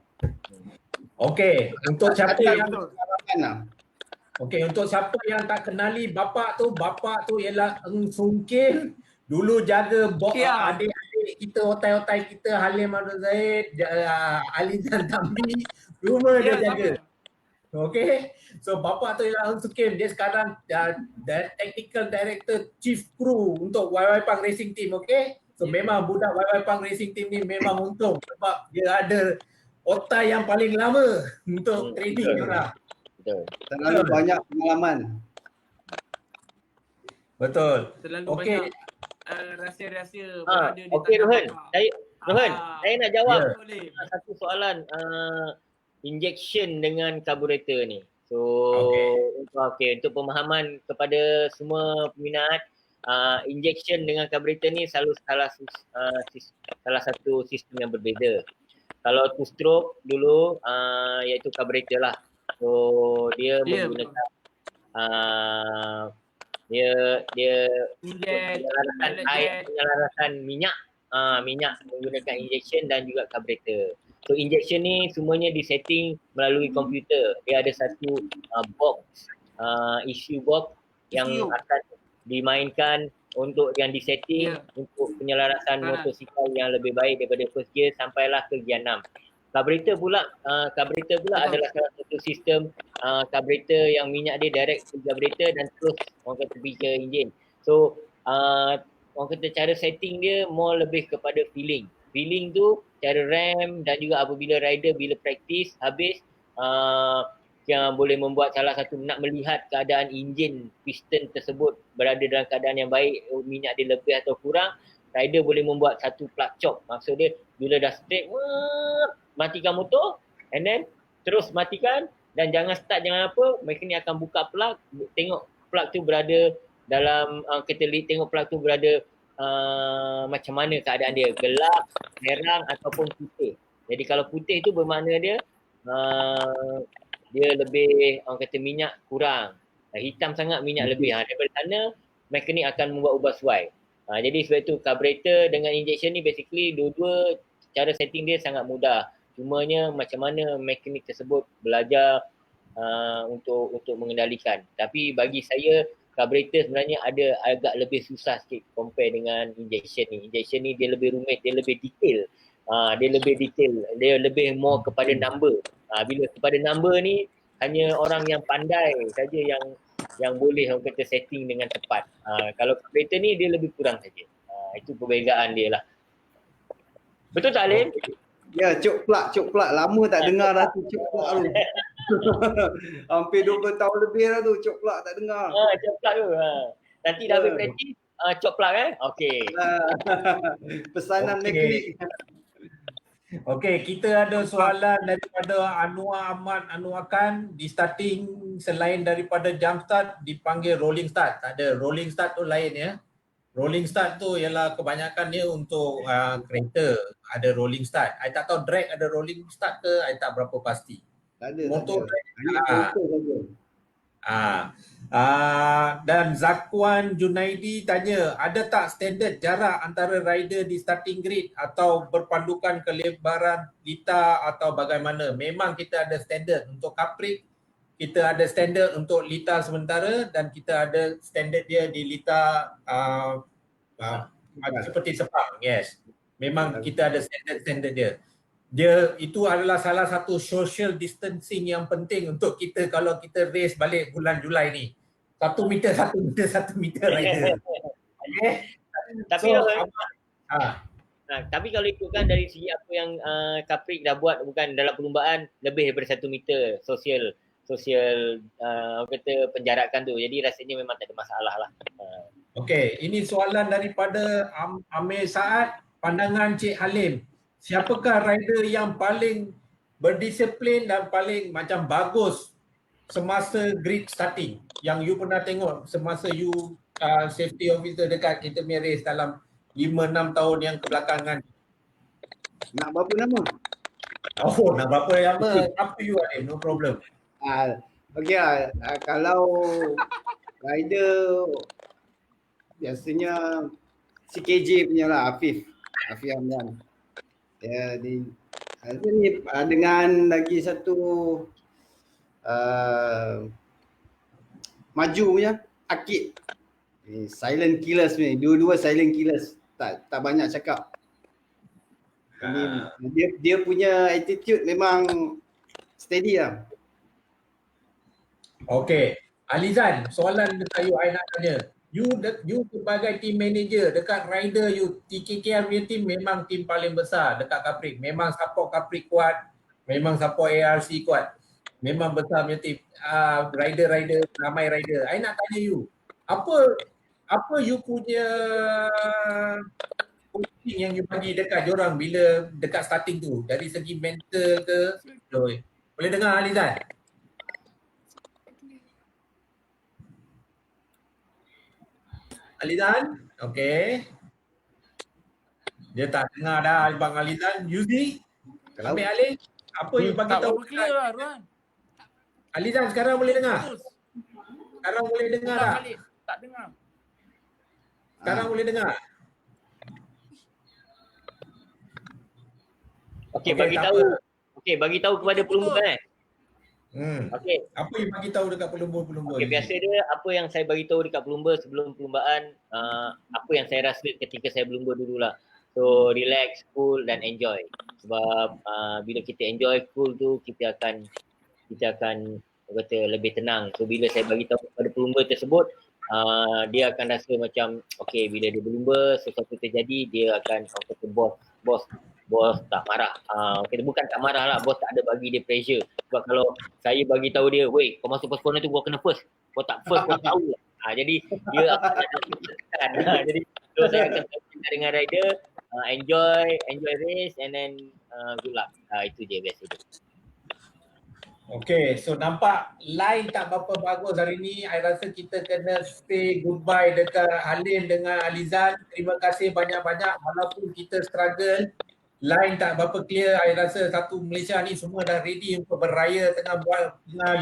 Okey, untuk siapa yang untuk siapa yang tak kenali bapak tu ialah Eng Sungkin. Dulu jaga adik-adik kita, otai-otai kita, Halim Abdul Zahid, Alizan Tambi, semua dia jaga. Okay, so bapak tu ialah Eng Sungkin. Dia sekarang technical director, chief crew untuk YY Pang Racing Team. Okay, so memang budak YY Pang Racing Team ni memang untung sebab dia ada otai yang paling lama untuk training orang. Terlalu banyak pengalaman. Betul. Terlalu Okey. banyak rahsia-rahsia Okey Rohan, saya nak jawab satu soalan injection dengan karburator ni. So untuk pemahaman kepada semua peminat, injection dengan karburator ni selalu salah satu sistem yang berbeza. Kalau two stroke dulu iaitu karburator lah. So dia menggunakan dia penyelarasan minyak menggunakan injection dan juga karburator. So injection ni semuanya disetting melalui komputer. Dia ada satu box, issue box yang akan dimainkan untuk yang disetting untuk penyelarasan motosikal yang lebih baik daripada first gear sampailah ke gear 6. Carburetor pula adalah salah satu sistem carburetor yang minyak dia direct ke carburetor dan terus orang kata pergi ke enjin. So orang kata cara setting dia more lebih kepada feeling. Feeling tu cara rem dan juga apabila rider bila practice habis yang boleh membuat salah satu nak melihat keadaan enjin piston tersebut berada dalam keadaan yang baik, minyak dia lebih atau kurang, rider boleh membuat satu plug chop. Maksud dia bila dah straight, matikan motor and then terus matikan dan jangan start jangan apa, mekanik akan buka plug, tengok plug tu berada dalam tengok plug tu berada macam mana keadaan dia, gelap, merah ataupun putih. Jadi kalau putih tu bermakna dia dia lebih orang kata minyak kurang, hitam sangat minyak lebih. Daripada sana mekanik akan membuat ubah suai. Jadi sebab itu carburetor dengan injection ni basically dua-dua cara setting dia sangat mudah. Cumanya macam mana mekanik tersebut belajar untuk mengendalikan. Tapi bagi saya carburetor sebenarnya ada agak lebih susah sikit compare dengan injection ni. Injection ni dia lebih rumit, dia lebih detail. Dia lebih more kepada number. Bila kepada number ni hanya orang yang pandai saja yang boleh orang kata setting dengan tepat. Kalau carburetor ni dia lebih kurang saja. Itu perbezaan dia lah. Betul tak Alim? Ya, cok plak. Lama tak dengar dah tu cok plak tu. Hampir 20 tahun lebih dah tu cok plak tak dengar. Cok plak tu. Nanti dah habis practice, cok plak Okey. Pesanan Okey. mekanik. Okey, kita ada soalan daripada Anwar Ahmad Anwarkan di starting selain daripada jump start dipanggil rolling start. Tak ada, rolling start tu lain ya. Rolling start tu ialah kebanyakan dia untuk kereta ada rolling start. I tak tahu drag ada rolling start ke, I tak berapa pasti. Tak ada. Motor tak ada. Dan Zakwan Junaidi tanya, ada tak standard jarak antara rider di starting grid atau berpandukan kelebaran lita atau bagaimana? Memang kita ada standard untuk kaprik, kita ada standard untuk lita sementara dan kita ada standard dia di lita seperti Sepang. Yes. Memang kita ada standard dia. Dia itu adalah salah satu social distancing yang penting untuk kita kalau kita race balik bulan Julai ni. 1 meter rider. Okay. Tapi tapi kalau ikutkan dari segi apa yang Kaprik dah buat bukan dalam perlumbaan lebih daripada 1 meter social orang kata penjarakan tu. Jadi rasanya memang tak ada masalah lah. Okey, ini soalan daripada Amir Saad, pandangan Cik Halim. Siapakah rider yang paling berdisiplin dan paling macam bagus semasa grid starting yang you pernah tengok semasa you safety officer dekat kita punya race dalam 5-6 tahun yang kebelakangan? Nak berapa nama? Oh, nak berapa nama? Up to you Halim, no problem. Okey kalau rider biasanya CKJ punya lah, Afif Hamdan. Ya, ni dengan lagi satu maju punya Akid. Silent killers ni, dua-dua silent killers. Tak banyak cakap. Dia punya attitude memang steady lah. Okey, Alizan, soalan dekat you I nak tanya. You sebagai team manager dekat rider you, TKKR punya team memang team paling besar dekat Kaprik. Memang support Kaprik kuat, memang support ARC kuat. Memang besar punya team. Rider, ramai rider. I nak tanya you, apa you punya coaching yang you bagi dekat diorang bila dekat starting tu? Dari segi mental ke? Boleh dengar Alizan? Alizan? Okey. Dia tak dengar dah Abang Alizan. Yuzi? Ambil alih. Apa you bagi tahu? Tak clear lah Ruan. Alizan sekarang boleh dengar? Terus. Sekarang boleh dengar tak? Tak dengar. Sekarang boleh dengar? Okey, tak bagi tahu kepada pelumba Okey. Apa you bagi tahu dekat pelumba-pelumba? Okey, biasa dia apa yang saya bagi tahu dekat pelumba sebelum perlumbaan, apa yang saya rasa ketika saya berlumba dululah. So relax, cool dan enjoy. Sebab bila kita enjoy cool tu, kita akan kata lebih tenang. So bila saya bagi tahu kepada pelumba tersebut, dia akan rasa macam okay, bila dia berlumba sesuatu terjadi, dia akan kata bos tak marah. Kita bukan tak marah lah, bos tak ada bagi dia pressure. Sebab kalau saya bagi tahu dia, weh kau masuk first corner tu kau kena first, kau tak first kau tahu lah. Jadi dia akan ada kesan. Jadi so saya akan cakap dengan rider, enjoy race and then good luck. Itu je biasa tu. Okay, so nampak line tak berapa bagus hari ni. I rasa kita kena say goodbye dekat Halim dengan Alizan. Terima kasih banyak-banyak walaupun kita struggle. Line tak berapa clear. I rasa satu Malaysia ni semua dah ready untuk berraya, tengah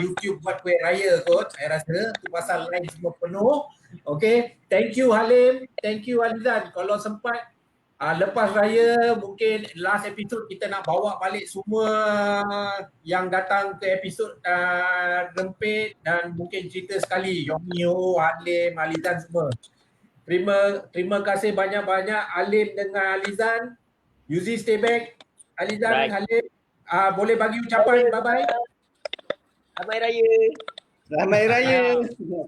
YouTube buat kuih raya kot. I rasa tu pasal line semua penuh. Okay, thank you Halim, thank you Alizan. Kalau sempat lepas raya mungkin last episode kita nak bawa balik semua yang datang ke episod Rempit dan mungkin cerita sekali Yomio, Halim, Alizan semua. Terima kasih banyak-banyak Halim dengan Alizan. Yuzi stay back. Alizan, Right. Halim boleh bagi ucapan bye-bye. Selamat Raya. Selamat Raya.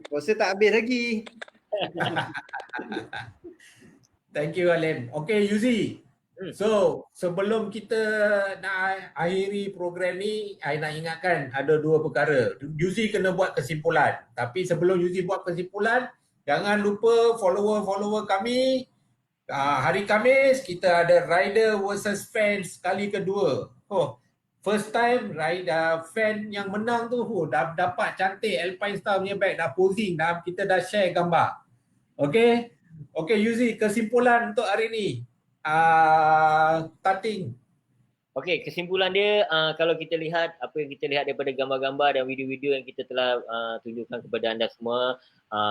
Puasa tak habis lagi. Thank you Halim. Okay Yuzi. So sebelum kita nak akhiri program ni, I nak ingatkan ada dua perkara. Yuzi kena buat kesimpulan. Tapi sebelum Yuzi buat kesimpulan, jangan lupa follower-follower kami. Hari Khamis kita ada rider versus fans kali kedua. First time rider fan yang menang tu dah dapat cantik Alpine Star punya bag, dah posing, kita dah share gambar. Okay. Okay Yuzi, kesimpulan untuk hari ni. Starting. Okey, kesimpulan dia kalau kita lihat apa yang kita lihat daripada gambar-gambar dan video-video yang kita telah tunjukkan kepada anda semua,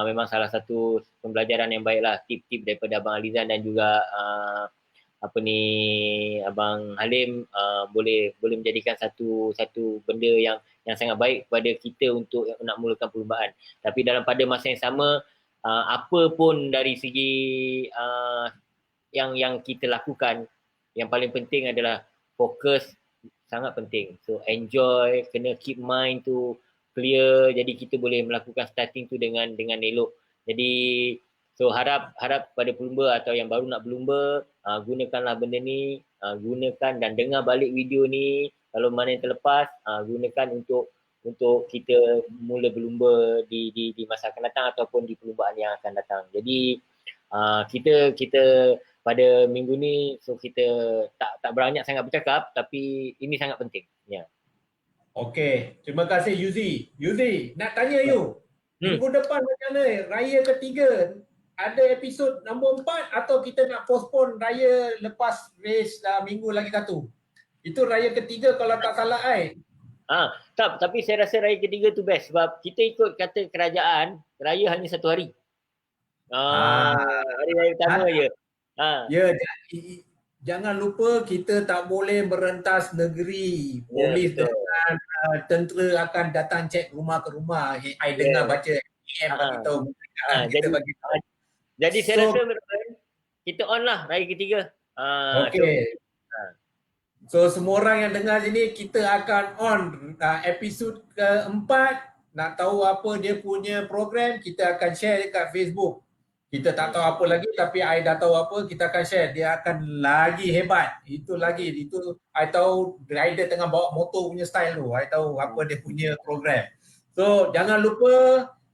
memang salah satu pembelajaran yang baiklah, tip-tip daripada Abang Alizan dan juga Abang Halim boleh menjadikan satu benda yang sangat baik kepada kita untuk nak mulakan perlumbaan. Tapi pada masa yang sama, apa pun dari segi yang kita lakukan, yang paling penting adalah fokus, sangat penting. So enjoy, kena keep mind tu clear, jadi kita boleh melakukan starting tu dengan elok. Jadi so harap pada pelumba atau yang baru nak berlumba, gunakanlah benda ni, gunakan dan dengar balik video ni. Kalau mana yang terlepas, gunakan untuk kita mula berlumba di masa akan datang ataupun di perlumbaan yang akan datang. Jadi kita pada minggu ni so kita tak banyak sangat bercakap, tapi ini sangat penting. Ya. Okey, terima kasih Yuzi. Yuzi, nak tanya you. Minggu depan macam mana? Raya ketiga ada episod nombor 4 atau kita nak postpone raya lepas race minggu lagi satu? Itu raya ketiga kalau tak salah Tapi saya rasa raya ketiga tu best sebab kita ikut kata kerajaan, raya hanya satu hari. Hari raya pertama je. Ya, jangan lupa kita tak boleh merentas negeri. Polis dengan tentera akan datang cek rumah ke rumah. I dengar baca PM bagi tahu. Jadi saya rasa kita on lah raya ketiga. Okey. So semua orang yang dengar sini, kita akan on episod keempat. Nak tahu apa dia punya program, kita akan share dekat Facebook. Kita tak tahu apa lagi tapi I dah tahu apa, kita akan share. Dia akan lagi hebat. Itu I tahu rider tengah bawa motor punya style tu. I tahu apa dia punya program. So jangan lupa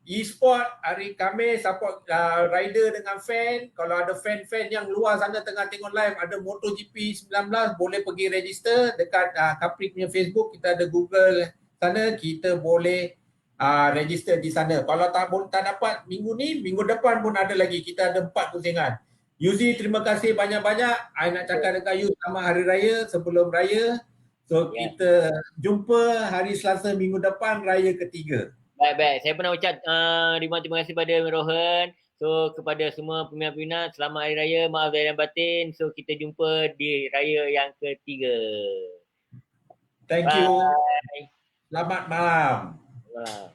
e-sport hari Khamis, support rider dengan fan. Kalau ada fan-fan yang luar sana tengah tengok live, ada MotoGP 19, boleh pergi register dekat Capri punya Facebook. Kita ada Google sana, kita boleh register di sana. Kalau tak dapat minggu ni, minggu depan pun ada lagi. Kita ada 4 pusingan. Yuzi, terima kasih banyak-banyak. I nak cakap dekat you selamat hari raya sebelum raya. So kita jumpa hari Selasa minggu depan, raya ketiga. Baik. Saya pernah ucap terima kasih pada Rohan. So kepada semua peminat-peminat, selamat hari raya, maaf lahir dan batin. So kita jumpa di raya yang ketiga. Thank you. Selamat malam. Wow.